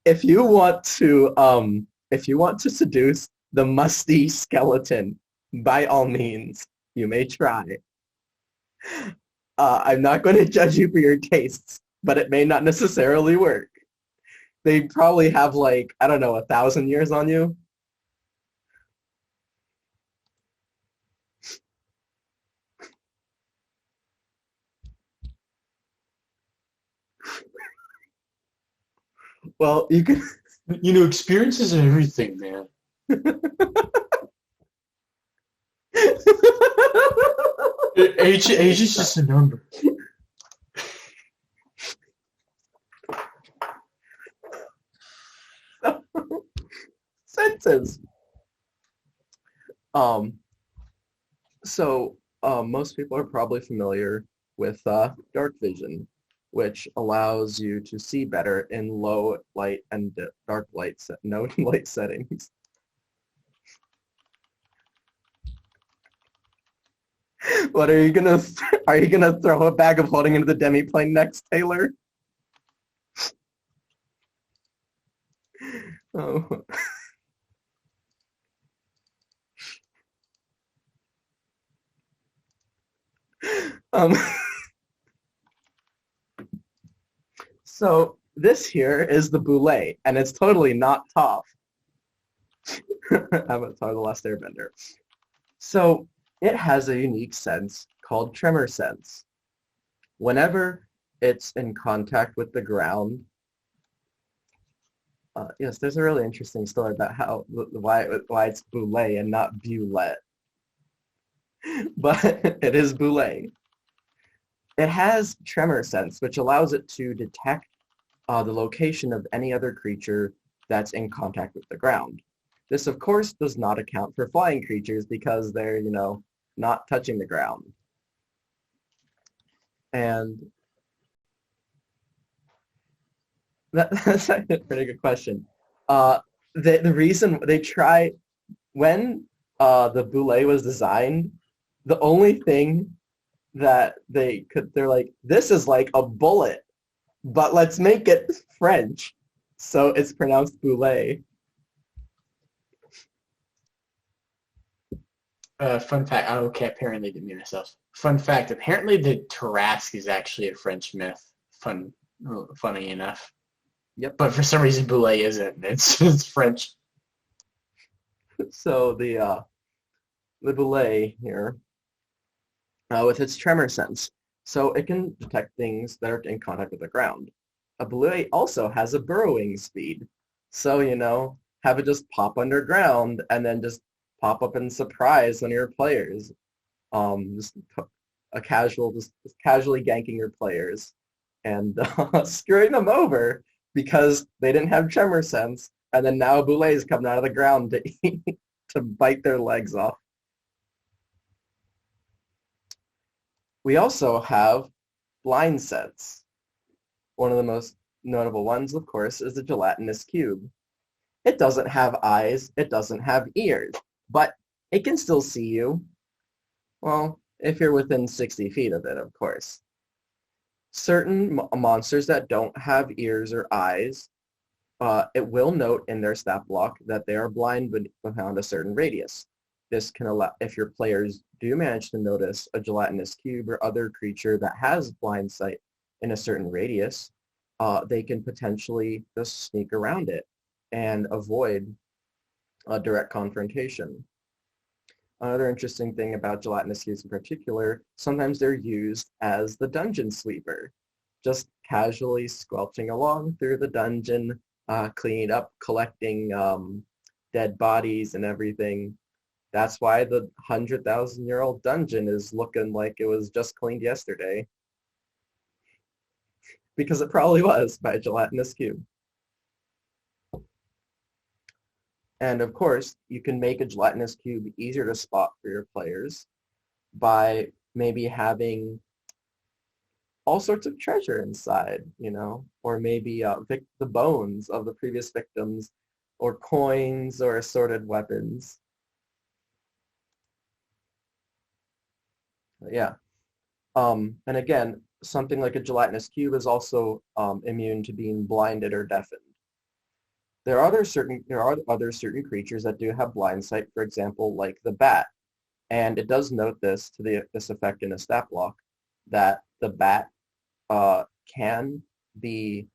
If you want to seduce the musty skeleton, by all means, you may try. I'm not going to judge you for your tastes, but it may not necessarily work. They probably have like, I don't know, 1,000 years on you. Well, you can... Experiences are everything, man. Age is just a number. Senses. Most people are probably familiar with dark vision, which allows you to see better in low light and dark light no light settings. What are you gonna throw a bag of holding into the demiplane next, Taylor? Oh. So this here is the Boule, and it's totally not Toph. Avatar: The Last Airbender. So it has a unique sense called tremor sense. Whenever it's in contact with the ground, yes, there's a really interesting story about why it's Boule and not Bulette. But it is Boule. It has tremor sense, which allows it to detect the location of any other creature that's in contact with the ground. This, of course, does not account for flying creatures because they're, not touching the ground. And that's a pretty good question. The reason they try, when the Boule was designed, the only thing that they're like, this is like a bullet, but let's make it French. So it's pronounced Boule. Fun fact, apparently didn't mean myself. Fun fact, apparently the Tarrasque is actually a French myth. Funny enough. Yep. But for some reason Boule isn't. It's French. So the Boule here, with its tremor sense, so it can detect things that are in contact with the ground. A Boule also has a burrowing speed. So, have it just pop underground and then just pop up and surprise one of your players. Just casually ganking your players and screwing them over because they didn't have tremor sense, and then now Boule's coming out of the ground to bite their legs off. We also have blind sense. One of the most notable ones, of course, is the gelatinous cube. It doesn't have eyes, it doesn't have ears, but it can still see you. Well, if you're within 60 feet of it, of course. Certain monsters that don't have ears or eyes, it will note in their stat block that they are blind beyond a certain radius. This can allow, if your players do manage to notice a gelatinous cube or other creature that has blind sight in a certain radius, they can potentially just sneak around it and avoid a direct confrontation. Another interesting thing about gelatinous cubes in particular, sometimes they're used as the dungeon sweeper, just casually squelching along through the dungeon, cleaning up, collecting dead bodies and everything. That's why the 100,000-year-old dungeon is looking like it was just cleaned yesterday. Because it probably was by a gelatinous cube. And of course, you can make a gelatinous cube easier to spot for your players by maybe having all sorts of treasure inside, or maybe the bones of the previous victims, or coins, or assorted weapons. Yeah. And again, something like a gelatinous cube is also immune to being blinded or deafened. There are other certain creatures that do have blind sight, for example, like the bat. And it does note this this effect in a stat block, that the bat can be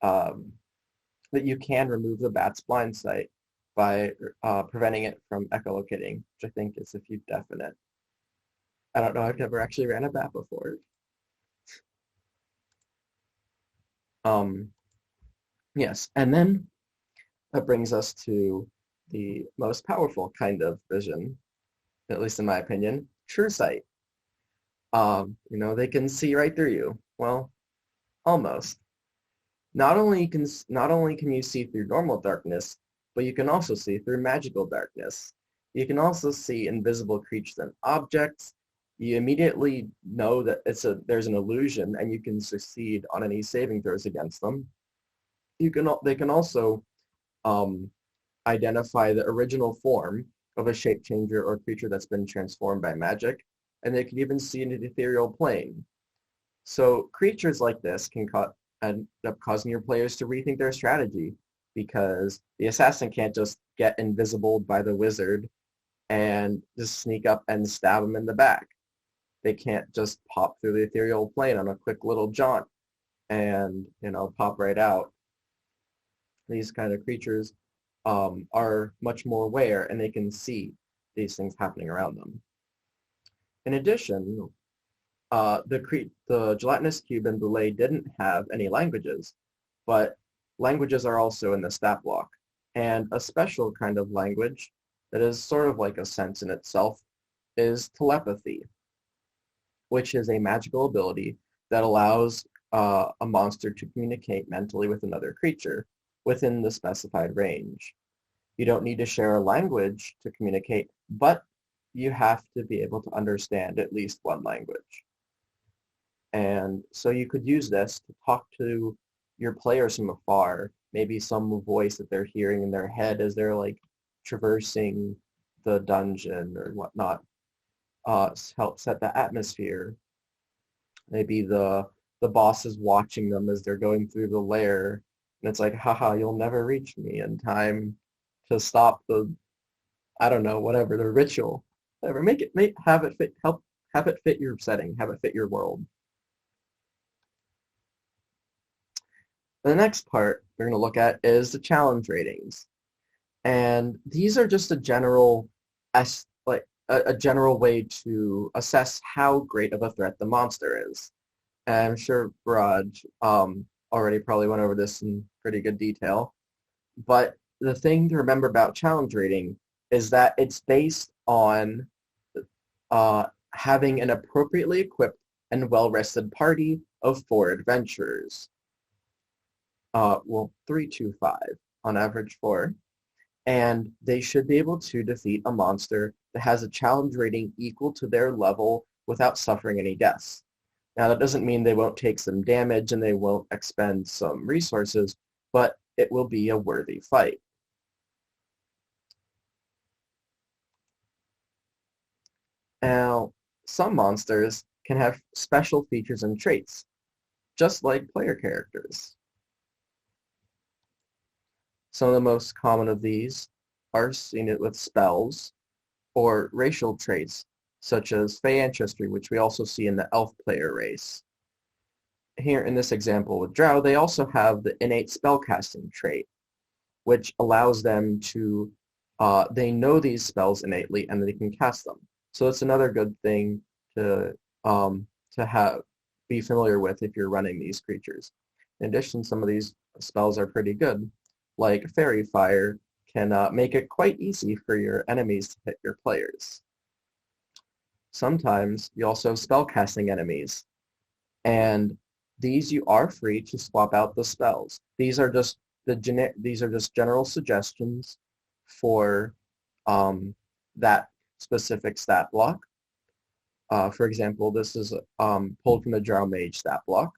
that you can remove the bat's blind sight by preventing it from echolocating, which I think is a few definite. I don't know, I've never actually ran a bat before. Yes, and then that brings us to the most powerful kind of vision, at least in my opinion, true sight. They can see right through you. Well, almost. Not only can you see through normal darkness, but you can also see through magical darkness. You can also see invisible creatures and objects. You immediately know that there's an illusion, and you can succeed on any saving throws against them. They can also identify the original form of a shape changer or creature that's been transformed by magic, and they can even see into the ethereal plane. So creatures like this can end up causing your players to rethink their strategy, because the assassin can't just get invisibled by the wizard and just sneak up and stab him in the back. They can't just pop through the ethereal plane on a quick little jaunt and pop right out. These kind of creatures are much more aware, and they can see these things happening around them. In addition, the gelatinous cube and Boule didn't have any languages, but languages are also in the stat block. And a special kind of language that is sort of like a sense in itself is telepathy, which is a magical ability that allows a monster to communicate mentally with another creature within the specified range. You don't need to share a language to communicate, but you have to be able to understand at least one language. And so you could use this to talk to your players from afar, maybe some voice that they're hearing in their head as they're traversing the dungeon or whatnot. Help set the atmosphere. Maybe the boss is watching them as they're going through the lair, and it's like, haha, you'll never reach me in time to stop the, I don't know, whatever, the ritual. Whatever. Have it fit your setting, have it fit your world. The next part we're going to look at is the challenge ratings. And these are just a general way to assess how great of a threat the monster is. And I'm sure Raj already probably went over this in pretty good detail. But the thing to remember about challenge rating is that it's based on having an appropriately equipped and well-rested party of 4 adventurers. 3 to 5, on average 4. And they should be able to defeat a monster that has a challenge rating equal to their level without suffering any deaths. Now, that doesn't mean they won't take some damage and they won't expend some resources, but it will be a worthy fight. Now, some monsters can have special features and traits, just like player characters. Some of the most common of these are seen with spells or racial traits, such as Fey ancestry, which we also see in the elf player race. Here in this example with Drow, they also have the innate spellcasting trait, which allows them to, they know these spells innately and they can cast them. So it's another good thing to be familiar with if you're running these creatures. In addition, some of these spells are pretty good, like Fairy Fire can make it quite easy for your enemies to hit your players. Sometimes you also have spellcasting enemies, and these you are free to swap out the spells. These are just general suggestions for that specific stat block. For example, this is pulled from the Drow Mage stat block,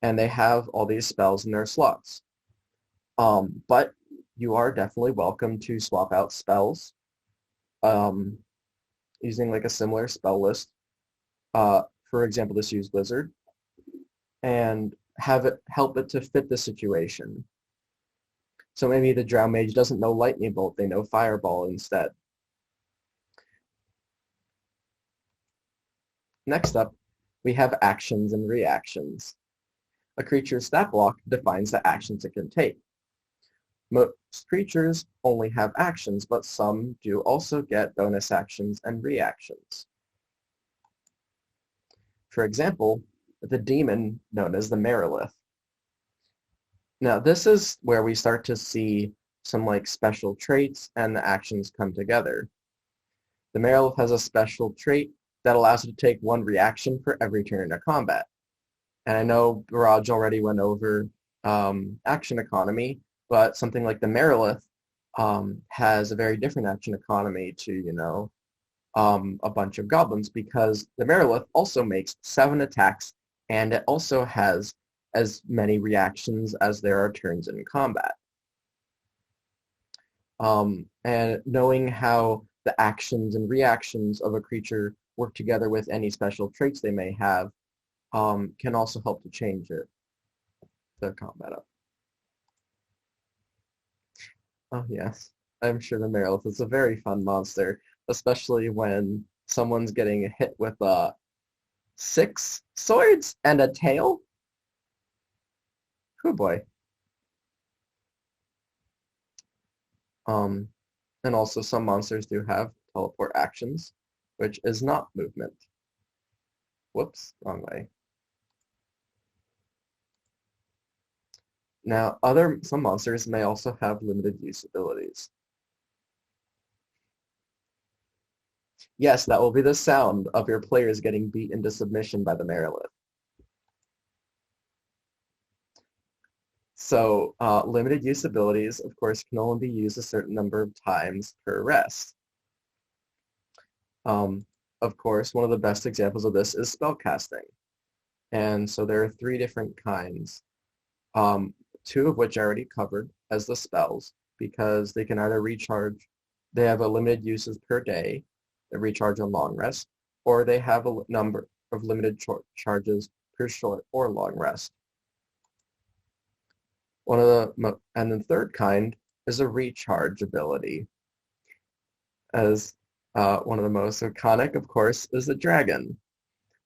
and they have all these spells in their slots. But you are definitely welcome to swap out spells using a similar spell list. For example, just use Wizard and have it help it to fit the situation. So maybe the Drow Mage doesn't know Lightning Bolt, they know Fireball instead. Next up, we have actions and reactions. A creature's stat block defines the actions it can take. Most creatures only have actions, but some do also get bonus actions and reactions. For example, the demon known as the Merilith. Now, this is where we start to see some like special traits and the actions come together. The Merilith has a special trait that allows it to take one reaction for every turn of combat. And I know Barrage already went over action economy, but something like the Merilith has a very different action economy to, a bunch of goblins, because the Merilith also makes 7 attacks, and it also has as many reactions as there are turns in combat. And knowing how the actions and reactions of a creature work together with any special traits they may have can also help to change the combat up. Oh yes, I'm sure the Merilith is a very fun monster, especially when someone's getting hit with 6 swords and a tail. Oh boy. And also some monsters do have teleport actions, which is not movement. Whoops, wrong way. Now, some monsters may also have limited use abilities. Yes, that will be the sound of your players getting beat into submission by the Merilith. So, limited use abilities, of course, can only be used a certain number of times per rest. Of course, one of the best examples of this is spellcasting. And so there are 3 different kinds, 2 of which I already covered as the spells, because they can either recharge, they have a limited uses per day, they recharge on long rest, or they have a number of limited charges per short or long rest. And the third kind is a recharge ability. As one of the most iconic, of course, is the dragon,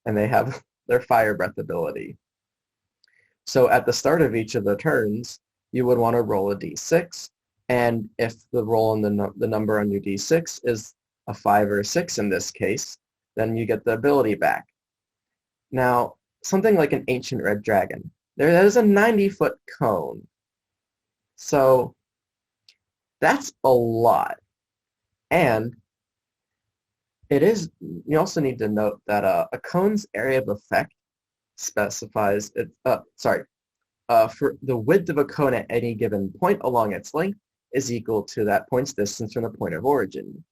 and they have their fire breath ability. So at the start of each of the turns, you would want to roll a d6, and if the roll and the number on your d6 is a 5 or a 6 in this case, then you get the ability back. Now, something like an ancient red dragon, there is a 90-foot cone. So that's a lot. And you also need to note that a cone's area of effect specifies for the width of a cone at any given point along its length is equal to that point's distance from the point of origin.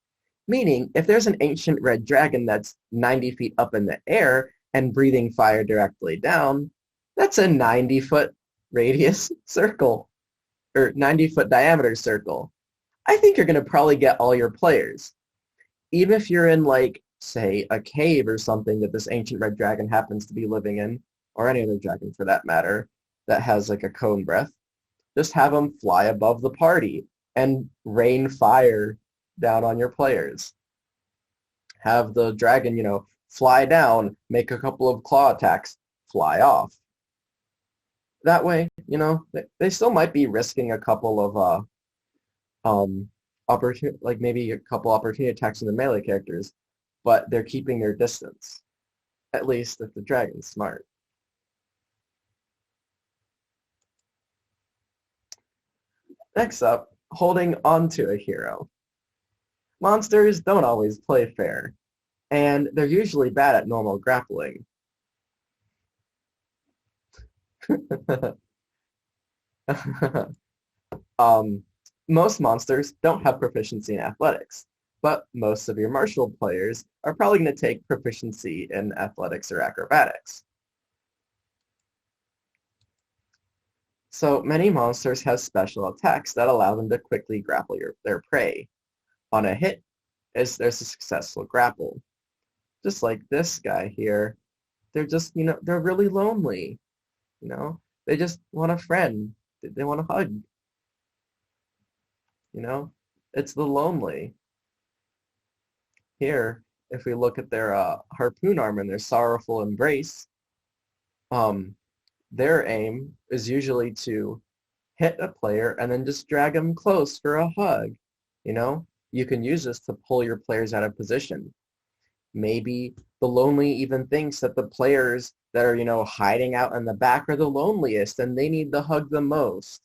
Meaning, if there's an ancient red dragon that's 90 feet up in the air and breathing fire directly down, that's a 90-foot radius circle, or 90-foot diameter circle. I think you're going to probably get all your players. Even if you're in, like, say, a cave or something that this ancient red dragon happens to be living in, or any other dragon for that matter, that has, like, a cone breath, just have them fly above the party and rain fire down on your players. Have the dragon, fly down, make a couple of claw attacks, fly off. That way, they still might be risking a couple of maybe a couple opportunity attacks in the melee characters, but they're keeping their distance. At least if the dragon's smart. Next up, holding onto a hero. Monsters don't always play fair, and they're usually bad at normal grappling. Most monsters don't have proficiency in athletics, but most of your martial players are probably going to take proficiency in athletics or acrobatics. So many monsters have special attacks that allow them to quickly grapple their prey. On a hit, there's a successful grapple. Just like this guy here, they're just, they're really lonely. They just want a friend. They want a hug. You know, it's the lonely. Here, if we look at their harpoon armor and their sorrowful embrace, their aim is usually to hit a player and then just drag them close for a hug. You know, you can use this to pull your players out of position. Maybe the lonely even thinks that the players that are, hiding out in the back are the loneliest and they need the hug the most.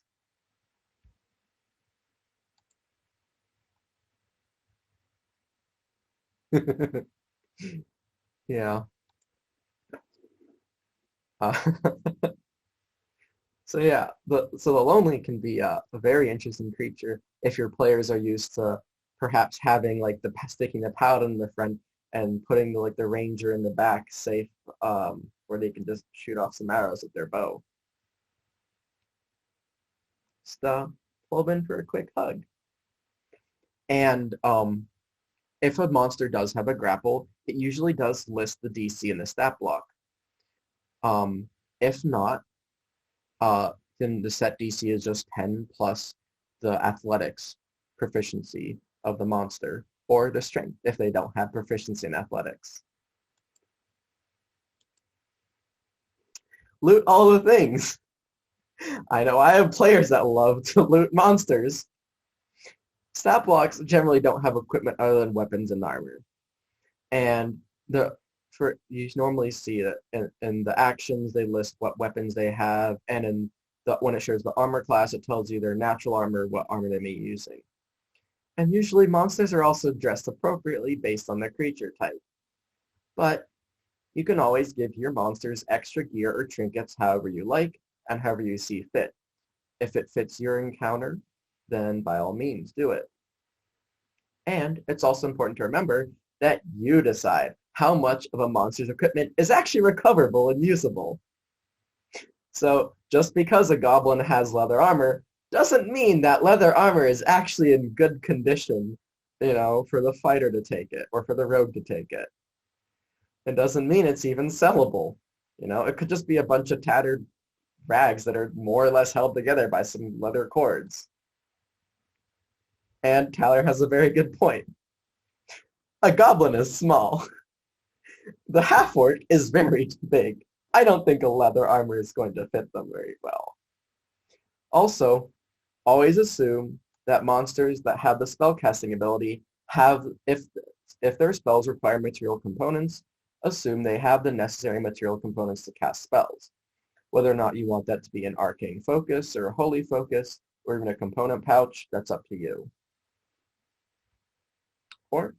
Yeah. Uh, so yeah, the lonely can be a very interesting creature if your players are used to perhaps having like sticking the paladin in the front and putting the ranger in the back safe, where they can just shoot off some arrows with their bow. Just pull them in for a quick hug. And if a monster does have a grapple, it usually does list the DC in the stat block. If not, then the set DC is just 10 plus the athletics proficiency of the monster, or the strength if they don't have proficiency in athletics. Loot all the things. I know I have players that love to loot monsters. Stat blocks generally don't have equipment other than weapons and armor. And you normally see that in the actions they list what weapons they have, and when it shows the armor class, it tells you their natural armor, what armor they may be using. And usually monsters are also dressed appropriately based on their creature type. But you can always give your monsters extra gear or trinkets however you like and however you see fit. If it fits your encounter, then by all means do it. And it's also important to remember that you decide how much of a monster's equipment is actually recoverable and usable. So just because a goblin has leather armor doesn't mean that leather armor is actually in good condition, for the fighter to take it or for the rogue to take it. It doesn't mean it's even sellable. It could just be a bunch of tattered rags that are more or less held together by some leather cords. And Tyler has a very good point. A goblin is small. The half-orc is very big. I don't think a leather armor is going to fit them very well. Also, always assume that monsters that have the spellcasting ability if their spells require material components, assume they have the necessary material components to cast spells. Whether or not you want that to be an arcane focus or a holy focus or even a component pouch, that's up to you. Or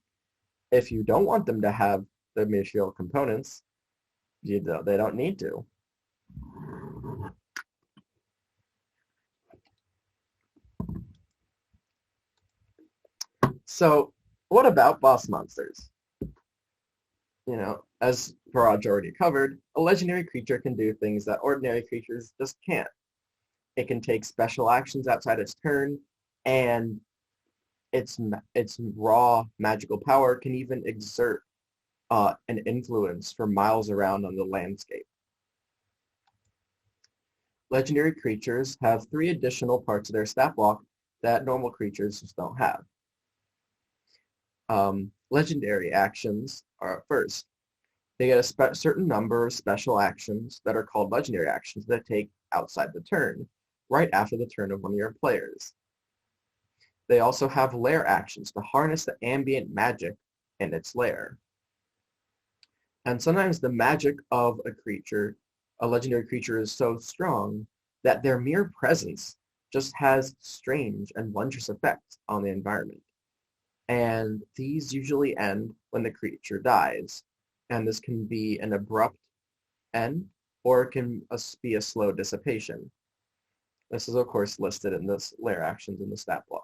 if you don't want them to have the material components, they don't need to. So what about boss monsters? As Viraj already covered, a legendary creature can do things that ordinary creatures just can't. It can take special actions outside its turn, and its raw magical power can even exert an influence for miles around on the landscape. Legendary creatures have 3 additional parts of their stat block that normal creatures just don't have. Legendary actions are first. They get a certain number of special actions that are called legendary actions that take outside the turn, right after the turn of one of your players. They also have lair actions to harness the ambient magic in its lair. And sometimes the magic of a legendary creature is so strong that their mere presence just has strange and wondrous effects on the environment. And these usually end when the creature dies. And this can be an abrupt end, or it can be a slow dissipation. This is, of course, listed in this lair actions in the stat block.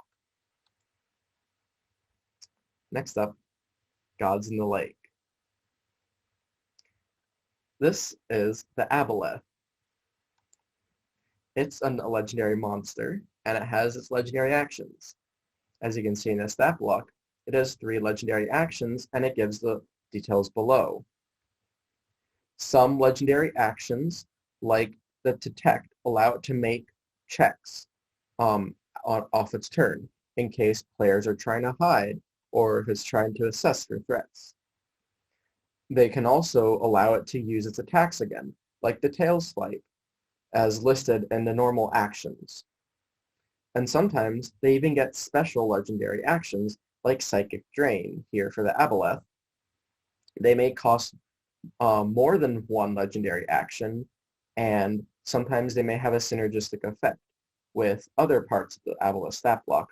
Next up, Gods in the Lake. This is the Aboleth. It's a legendary monster, and it has its legendary actions. As you can see in the stat block, it has 3 legendary actions, and it gives the details below. Some legendary actions, like the Detect, allow it to make checks off its turn. in case players are trying to hide or if it's trying to assess for threats. They can also allow it to use its attacks again, like the tail swipe, as listed in the normal actions. And sometimes they even get special legendary actions like Psychic Drain here for the Aboleth. They may cost more than one legendary action, and sometimes they may have a synergistic effect with other parts of the Aboleth stat block,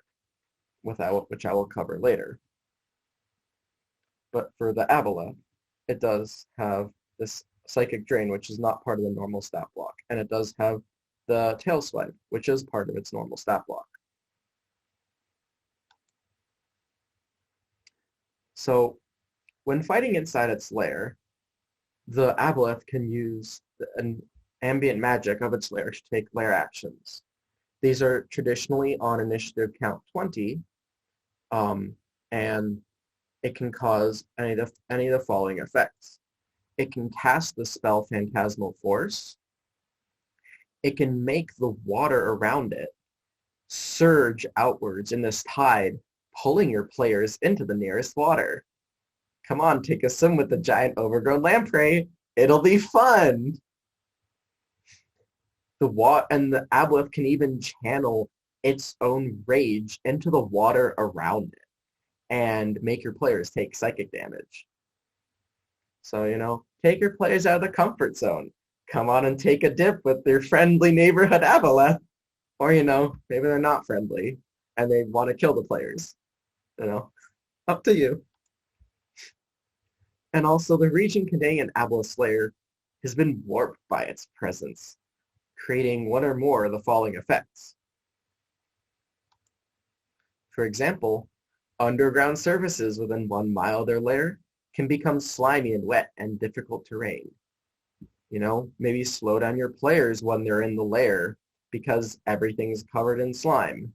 which I will cover later. But for the Aboleth, it does have this Psychic Drain, which is not part of the normal stat block, and it does have the Tail Swipe, which is part of its normal stat block. So when fighting inside its lair, the Aboleth can use an ambient magic of its lair to take lair actions. These are traditionally on initiative count 20, and it can cause any of the following effects. It can cast the spell Phantasmal Force. It can make the water around it surge outwards in this tide, pulling your players into the nearest water. Come on, take a swim with the giant overgrown lamprey. It'll be fun. And the Aboleth can even channel its own rage into the water around it and make your players take psychic damage. So, take your players out of the comfort zone. Come on and take a dip with your friendly neighborhood Aboleth. Or, maybe they're not friendly and they want to kill the players. Up to you. And also, the region containing an Aboleth lair has been warped by its presence, creating one or more of the following effects. For example, underground surfaces within 1 mile of their lair can become slimy and wet and difficult terrain. Maybe slow down your players when they're in the lair because everything's covered in slime.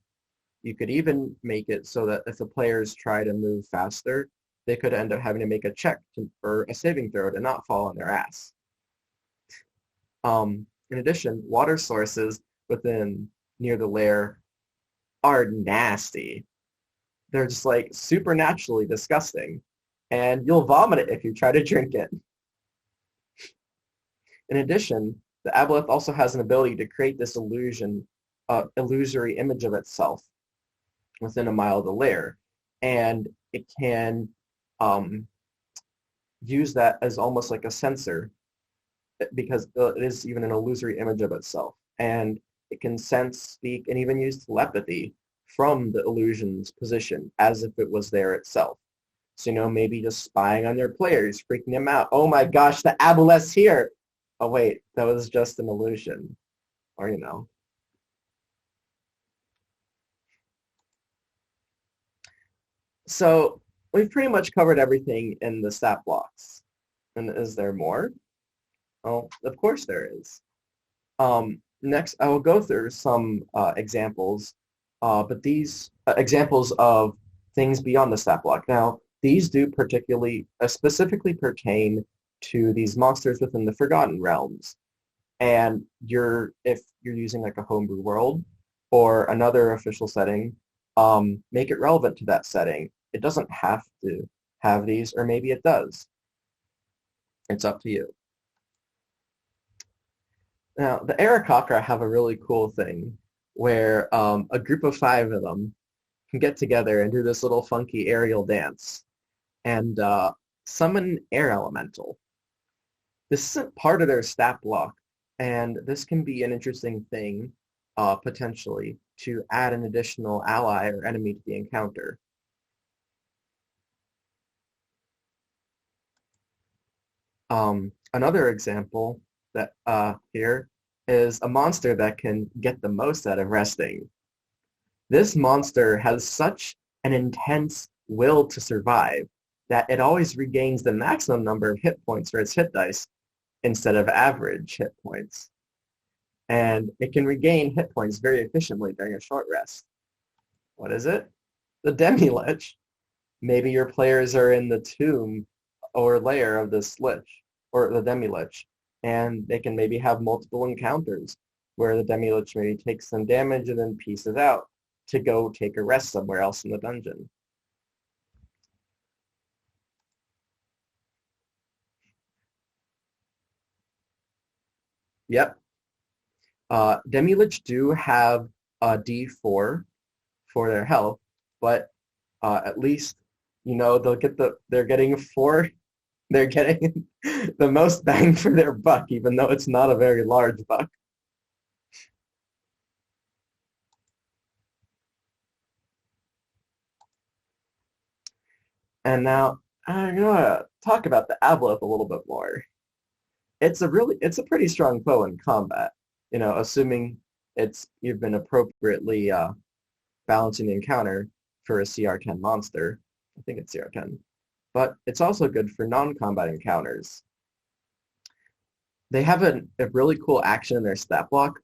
You could even make it so that if the players try to move faster, they could end up having to make a check or a saving throw to not fall on their ass. In addition, water sources near the lair are nasty. They're just like supernaturally disgusting, and you'll vomit it if you try to drink it. In addition, the Aboleth also has an ability to create this illusory image of itself within 1 mile of the lair, and it can use that as almost like a sensor because it is even an illusory image of itself, and it can sense, speak, and even use telepathy from the illusion's position as if it was there itself. So, maybe just spying on their players, freaking them out. Oh my gosh, the Aboleth's here! Oh wait, that was just an illusion. Or, So, we've pretty much covered everything in the stat blocks. And is there more? Oh, of course there is. Next, I will go through some examples, but these examples of things beyond the stat block. Now, these do specifically pertain to these monsters within the Forgotten Realms. And if you're using like a homebrew world or another official setting, make it relevant to that setting. It doesn't have to have these, or maybe it does. It's up to you. Now, the Aarakocra have a really cool thing where a group of 5 of them can get together and do this little funky aerial dance and summon an air elemental. This isn't part of their stat block, and this can be an interesting thing, potentially, to add an additional ally or enemy to the encounter. Another example that here is a monster that can get the most out of resting. This monster has such an intense will to survive that it always regains the maximum number of hit points for its hit dice instead of average hit points. And it can regain hit points very efficiently during a short rest. What is it? The Demi-Lich. Maybe your players are in the tomb or lair of this Lich, or the Demi-Lich, and they can maybe have multiple encounters where the Demi-Lich maybe takes some damage and then pieces out. to go take a rest somewhere else in the dungeon. Yep. Demi-Lich do have a D4 for their health, but at least, they're getting the most bang for their buck, even though it's not a very large buck. And now I'm gonna talk about the Aboleth a little bit more. It's a pretty strong foe in combat, assuming you've been appropriately balancing the encounter for a CR10 monster. I think it's CR10. But it's also good for non-combat encounters. They have a really cool action in their stat block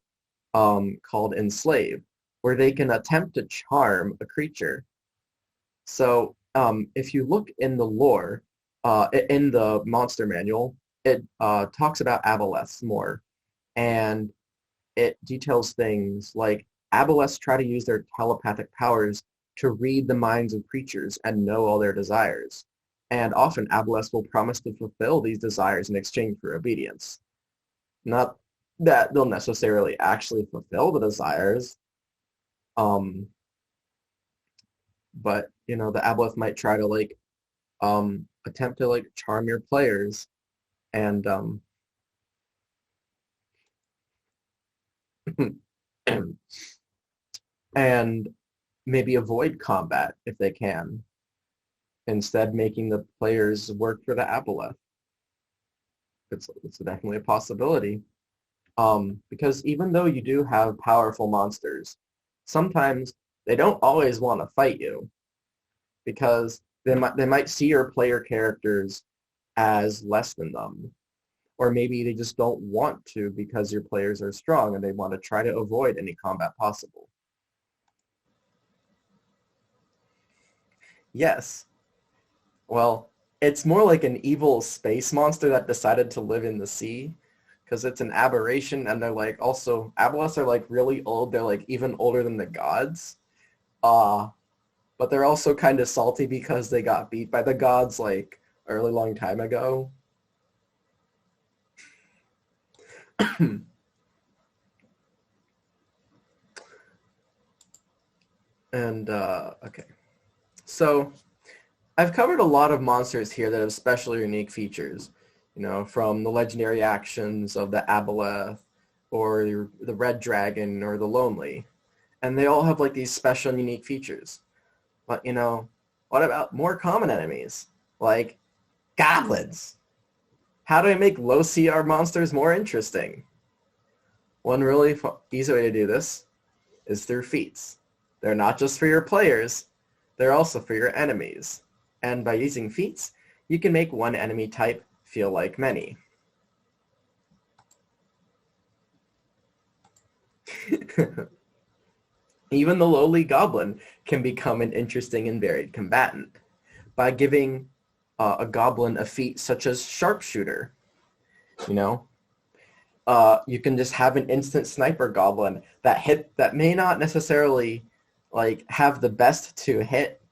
called Enslave, where they can attempt to charm a creature. So if you look in the lore, in the monster manual, it talks about aboleths more, and it details things like aboleths try to use their telepathic powers to read the minds of creatures and know all their desires. And often aboleths will promise to fulfill these desires in exchange for obedience. Not that they'll necessarily actually fulfill the desires, but the aboleth might try to attempt to charm your players and and maybe avoid combat if they can, instead making the players work for the aboleth. It's definitely a possibility, because even though you do have powerful monsters, sometimes they don't always want to fight you, because they might see your player characters as less than them, or maybe they just don't want to because your players are strong and they want to try to avoid any combat possible. Yes. Well, it's more like an evil space monster that decided to live in the sea, because it's an aberration, and they're also, aboleths are really old. They're even older than the gods. But they're also kind of salty because they got beat by the gods a really long time ago. And, okay. So, I've covered a lot of monsters here that have special or unique features, from the legendary actions of the aboleth, or the red dragon, or the lonely. And they all have these special and unique features. But, what about more common enemies? Like goblins. How do I make low CR monsters more interesting? One really easy way to do this is through feats. They're not just for your players, they're also for your enemies. And by using feats, you can make one enemy type feel like many. Even the lowly goblin can become an interesting and varied combatant by giving a goblin a feat such as sharpshooter. You can just have an instant sniper goblin that may not necessarily have the best to hit,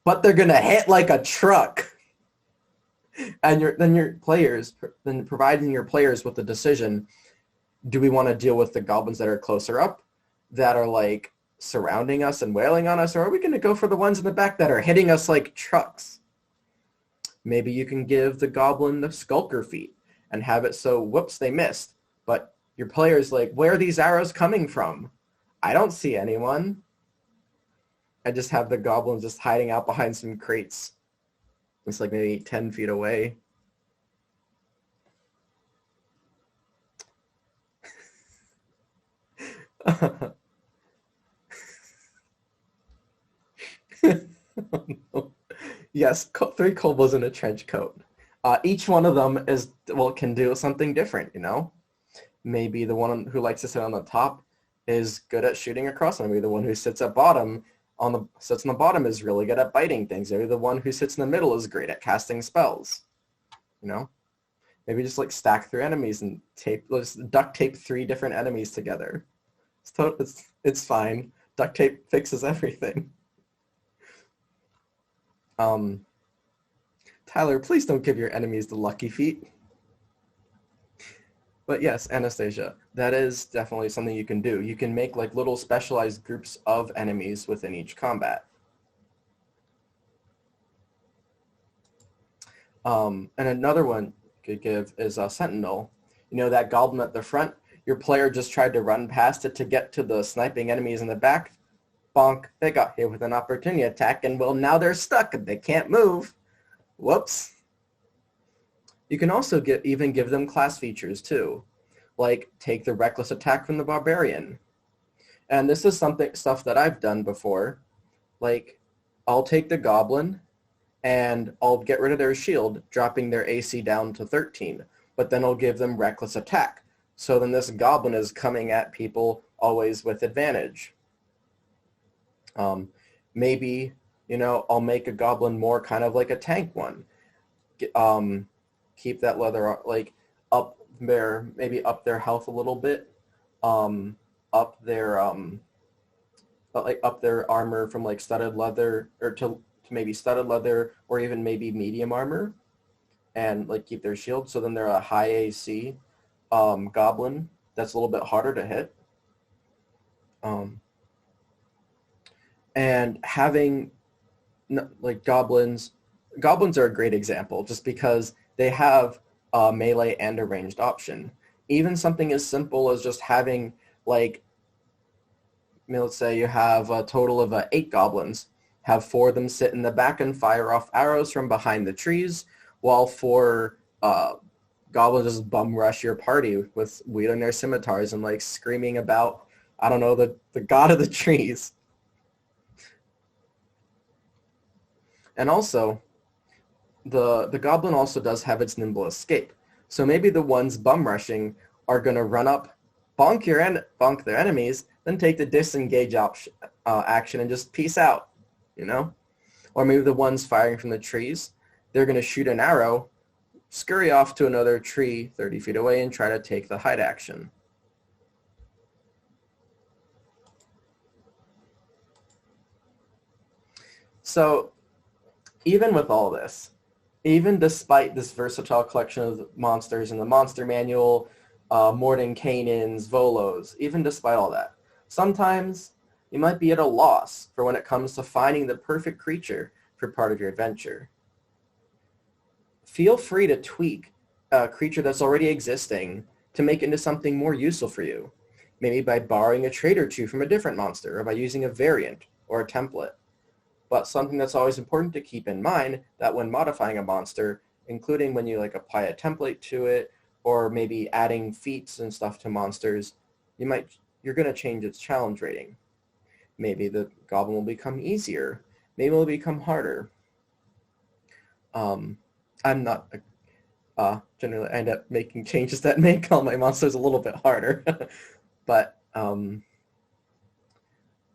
but they're gonna hit like a truck. And then providing your players with the decision: do we want to deal with the goblins that are closer up, that are surrounding us and wailing on us, or are we going to go for the ones in the back that are hitting us like trucks? Maybe you can give the goblin the skulker feat and have it so, whoops, they missed. But your player's where are these arrows coming from? I don't see anyone. I just have the goblin just hiding out behind some crates. It's maybe 10 feet away. Yes, 3 kobolds in a trench coat. Each one of them can do something different, Maybe the one who likes to sit on the top is good at shooting across. Maybe the one who sits on the bottom is really good at biting things. Maybe the one who sits in the middle is great at casting spells. Maybe just stack 3 enemies and duct tape 3 different enemies together. It's fine. duct tape fixes everything. Tyler, please don't give your enemies the lucky feet. But yes, Anastasia, that is definitely something you can do. You can make like little specialized groups of enemies within each combat. And another one you could give is a Sentinel. You know, that goblin at the front, your player just tried to run past it to get to the sniping enemies in the back. Bonk, they got hit with an opportunity attack, and well, now they're stuck and they can't move. Whoops. You can also even give them class features too, like take the reckless attack from the barbarian. And this is stuff that I've done before. Like, I'll take the goblin and I'll get rid of their shield, dropping their AC down to 13. But then I'll give them reckless attack. So then this goblin is coming at people always with advantage. Maybe, you know, I'll make a goblin more kind of like a tank one. Keep that leather like up their, maybe up their health a little bit. Up their armor from like studded leather, or to maybe studded leather, or even maybe medium armor, and like keep their shield. So then they're a high AC goblin that's a little bit harder to hit. And having like goblins are a great example just because they have a melee and a ranged option. Even something as simple as just having like, let's say you have a total of 8 goblins. Have 4 of them sit in the back and fire off arrows from behind the trees, while 4 goblins just bum rush your party with wielding their scimitars and like screaming about, I don't know, the god of the trees. And also, the goblin also does have its nimble escape. So maybe the ones bum rushing are going to run up, bonk their enemies, then take the disengage action and just peace out, you know? Or maybe the ones firing from the trees, they're going to shoot an arrow, scurry off to another tree 30 feet away and try to take the hide action. So even with all this, even despite this versatile collection of monsters in the monster manual, Mordenkainen's, Volos, even despite all that, sometimes you might be at a loss for when it comes to finding the perfect creature for part of your adventure. Feel free to tweak a creature that's already existing to make it into something more useful for you, maybe by borrowing a trait or two from a different monster, or by using a variant or a template. But something that's always important to keep in mind that when modifying a monster, including when you like apply a template to it, or maybe adding feats and stuff to monsters, you're going to change its challenge rating. Maybe the goblin will become easier. Maybe it will become harder. I'm not generally end up making changes that make all my monsters a little bit harder, but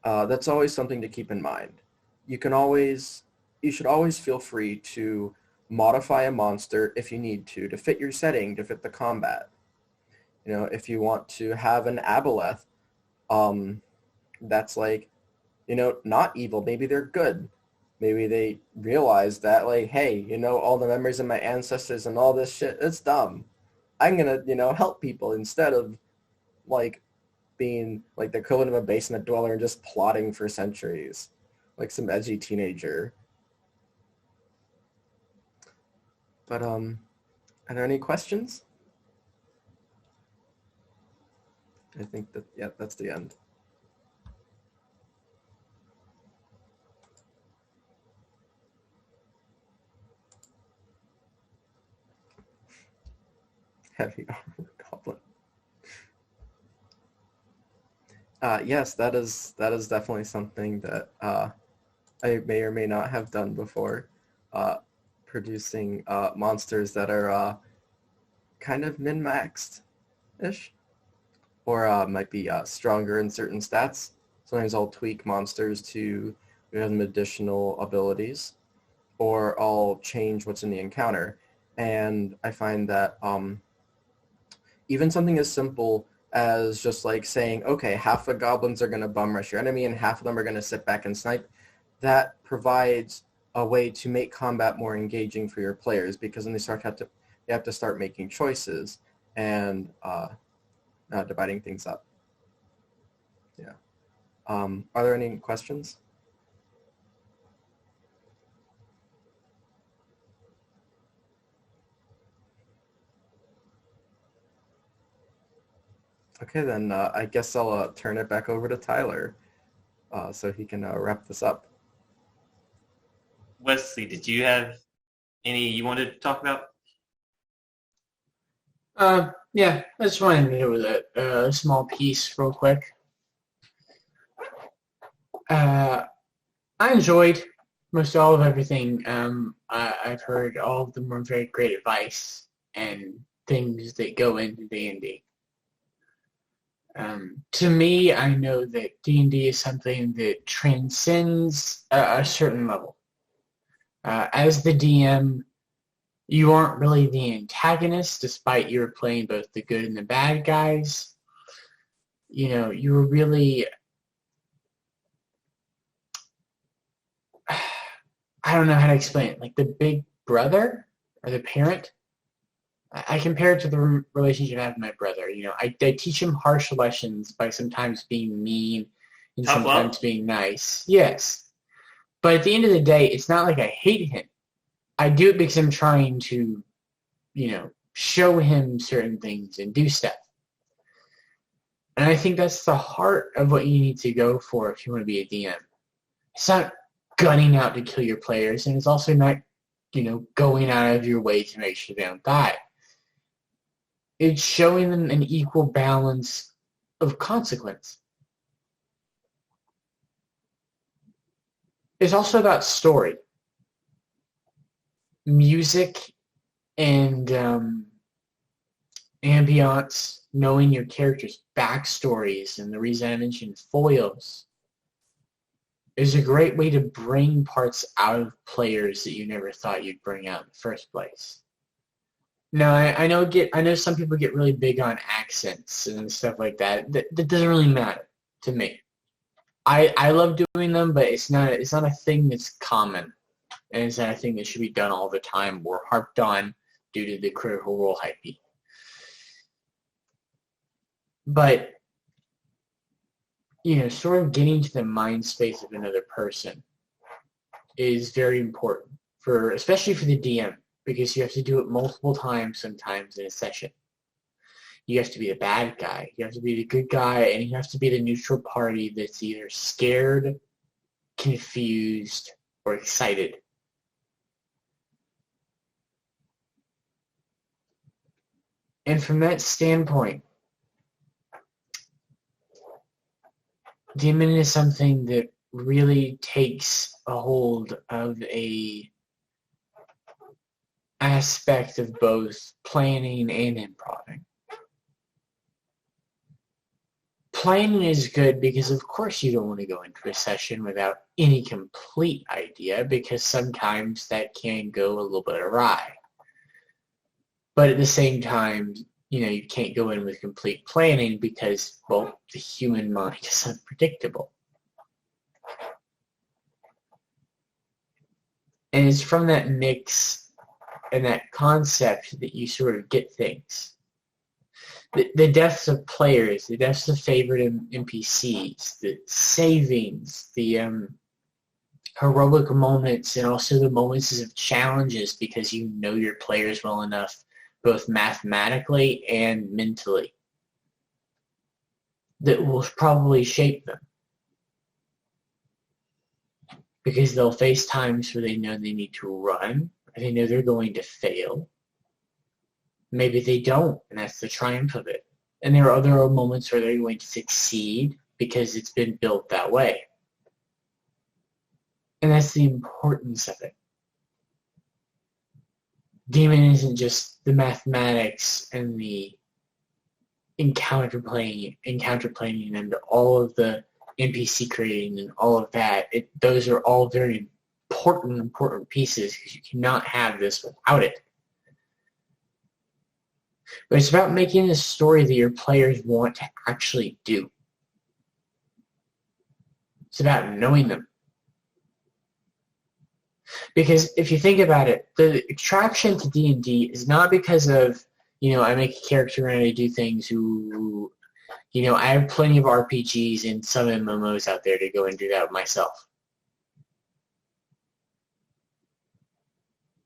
that's always something to keep in mind. You should always feel free to modify a monster if you need to fit your setting, to fit the combat. You know, if you want to have an aboleth, that's like, you know, not evil. Maybe they're good. Maybe they realize that, like, hey, you know, all the memories of my ancestors and all this shit, it's dumb. I'm going to, you know, help people instead of, like, being, like, the equivalent of a basement dweller and just plotting for centuries. Like some edgy teenager. But, are there any questions? I think that, yeah, that's the end. Heavy armor goblin. Yes, that is definitely something that I may or may not have done before. Producing monsters that are kind of min-maxed-ish, or might be stronger in certain stats. Sometimes I'll tweak monsters to give them additional abilities, or I'll change what's in the encounter. And I find that even something as simple as just like saying, okay, half the goblins are going to bum rush your enemy and half of them are going to sit back and snipe. That provides a way to make combat more engaging for your players, because then they have to start making choices and dividing things up. Yeah. Are there any questions? Okay, then I guess I'll turn it back over to Tyler so he can wrap this up. Wesley, did you have any you wanted to talk about? Yeah, I just wanted to do that small piece real quick. I enjoyed most all of everything. I've heard all of them were very great advice and things that go into D&D. To me, I know that D&D is something that transcends a certain level. As the DM, you aren't really the antagonist, despite you're playing both the good and the bad guys. You know, you're really... I don't know how to explain it. Like the big brother or the parent. I compare it to the relationship I have with my brother. You know, I teach him harsh lessons by sometimes being mean and Tough sometimes love. being nice. Yes. But at the end of the day, it's not like I hate him. I do it because I'm trying to, you know, show him certain things and do stuff. And I think that's the heart of what you need to go for if you want to be a DM. It's not gunning out to kill your players, and it's also not, you know, going out of your way to make sure they don't die. It's showing them an equal balance of consequence. It's also about story. Music and ambiance, knowing your characters' backstories, and the reason I mentioned foils is a great way to bring parts out of players that you never thought you'd bring out in the first place. Now, I know some people get really big on accents and stuff like that. That doesn't really matter to me. I love doing them, but it's not a thing that's common, and it's not a thing that should be done all the time or harped on due to the Critical Role hype. But you know, sort of getting to the mind space of another person is very important especially for the DM, because you have to do it multiple times sometimes in a session. You have to be the bad guy, you have to be the good guy, and you have to be the neutral party that's either scared, confused, or excited. And from that standpoint, demon is something that really takes a hold of a aspect of both planning and improvising. Planning is good because, of course, you don't want to go into a session without any complete idea, because sometimes that can go a little bit awry. But at the same time, you know, you can't go in with complete planning because, well, the human mind is unpredictable. And it's from that mix and that concept that you sort of get things. The deaths of players, the deaths of favorite NPCs, the savings, the heroic moments, and also the moments of challenges because you know your players well enough, both mathematically and mentally, that will probably shape them. Because they'll face times where they know they need to run, or they know they're going to fail. Maybe they don't, and that's the triumph of it. And there are other moments where they're going to succeed because it's been built that way. And that's the importance of it. Demon isn't just the mathematics and the encounter planning and all of the NPC creating and all of that. Those are all very important pieces, because you cannot have this without it. But it's about making a story that your players want to actually do. It's about knowing them. Because if you think about it, the attraction to D&D is not because of, I make a character and I do things who, I have plenty of RPGs and some MMOs out there to go and do that myself.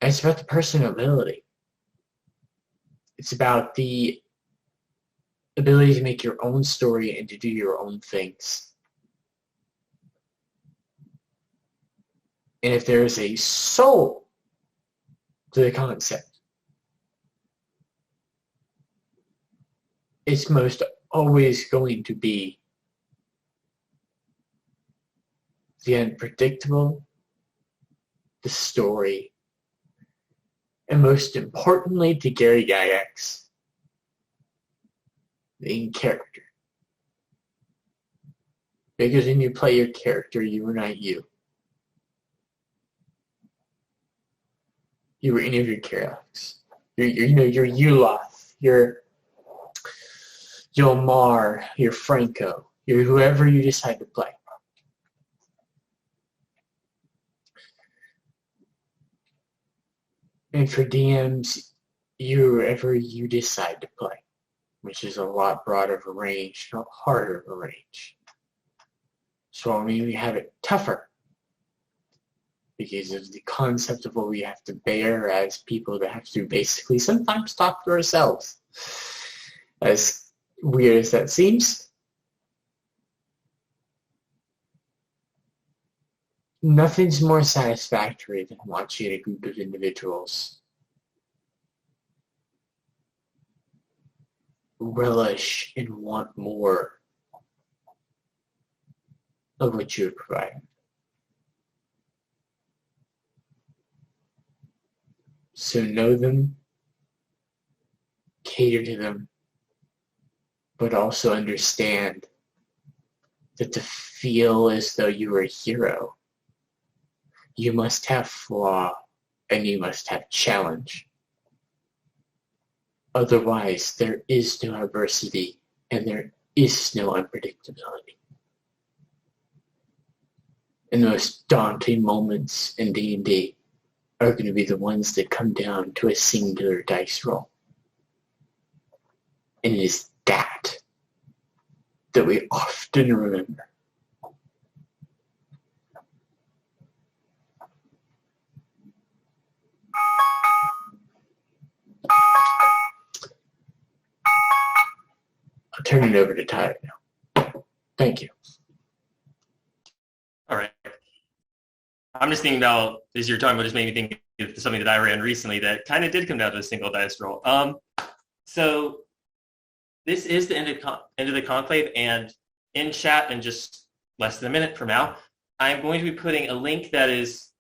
And it's about the personability. It's about the ability to make your own story and to do your own things. And if there is a soul to the concept, it's most always going to be the unpredictable, the story, and most importantly to Gary Gygax, the in-character. Because when you play your character, you are not you. You were any of your characters. You're Yuloth, you're Yomar, you're Franco, you're whoever you decide to play. And for DMs, you're whoever you decide to play, which is a lot broader of a range, not harder of a range. So I mean, we have it tougher because of the concept of what we have to bear as people that have to basically sometimes talk to ourselves. As weird as that seems, nothing's more satisfactory than watching a group of individuals relish and want more of what you have provided. So know them, cater to them, but also understand that to feel as though you are a hero, you must have flaw and you must have challenge. Otherwise, there is no adversity and there is no unpredictability. And the most daunting moments in D&D are going to be the ones that come down to a singular dice roll. And it is that we often remember. I'll turn it over to Tyler now. Thank you. All right. I'm just thinking about, as you're talking about, just made me think of something that I ran recently that kind of did come down to a single dice roll. So this is the end of the conclave, and in chat in just less than a minute from now, I'm going to be putting a link that it's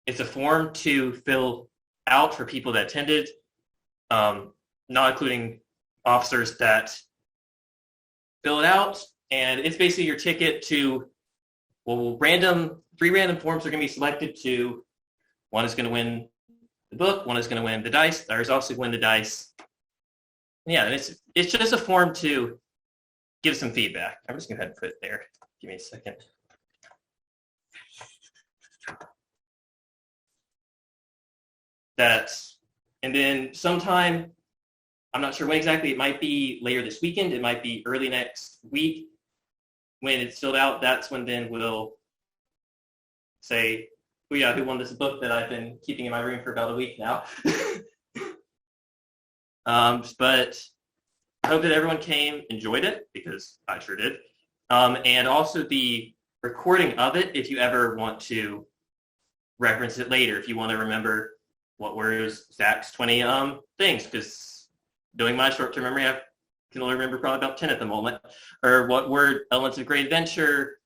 a form to fill out for people that attended, not including officers that fill it out, and it's basically your ticket to, three random forms are going to be selected to, one is going to win the book, one is going to win the dice, the others also win the dice. Yeah, and it's just a form to give some feedback. I'm just going to go ahead and put it there. Give me a second. And then sometime, I'm not sure when exactly, it might be later this weekend, it might be early next week. When it's filled out, that's when then we'll say, oh yeah, who won this book that I've been keeping in my room for about a week now. But I hope that everyone enjoyed it, because I sure did. And also the recording of it, if you ever want to reference it later, if you want to remember what were Zach's 20 things, because doing my short-term memory, I can only remember probably about 10 at the moment, or what were elements of Great Adventure,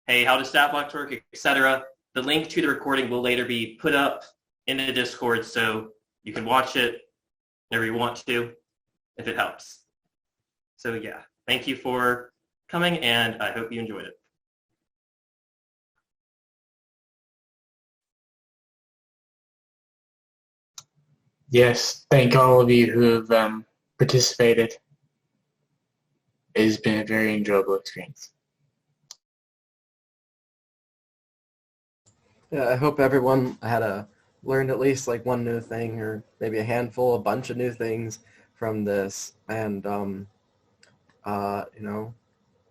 hey, how does stat blocks work, etc. The link to the recording will later be put up in the Discord, so you can watch it whenever you want to, if it helps. So yeah, thank you for coming, and I hope you enjoyed it. Yes, thank all of you who have participated. It has been a very enjoyable experience. Yeah, I hope everyone learned at least like one new thing, or maybe a bunch of new things from this, and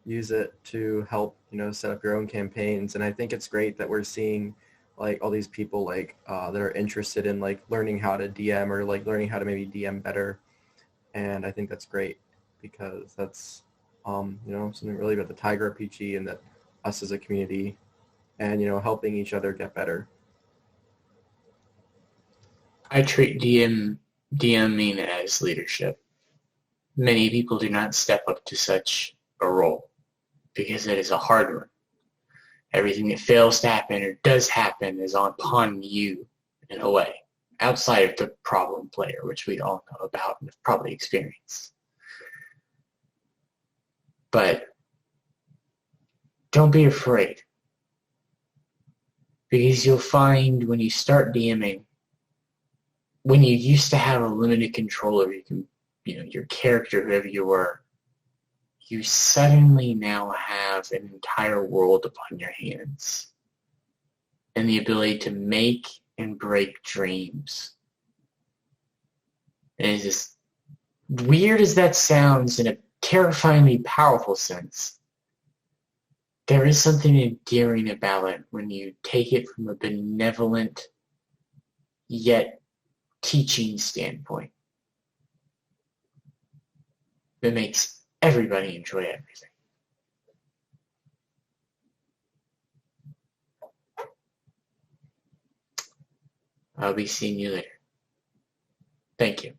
use it to help set up your own campaigns. And I think it's great that we're seeing like all these people like that are interested in like learning how to DM, or like learning how to maybe DM better. And I think that's great, because that's something really about the TigeRPG, and that us as a community, and helping each other get better. I treat DMing as leadership. Many people do not step up to such a role because it is a hard one. Everything that fails to happen or does happen is upon you in a way, outside of the problem player, which we all know about and have probably experienced. But don't be afraid, because you'll find when you start DMing, when you used to have a limited control over your character, whoever you were, you suddenly now have an entire world upon your hands, and the ability to make and break dreams. And it's just weird as that sounds, in a terrifyingly powerful sense, there is something endearing about it when you take it from a benevolent yet teaching standpoint that makes everybody enjoy everything. I'll be seeing you later. Thank you.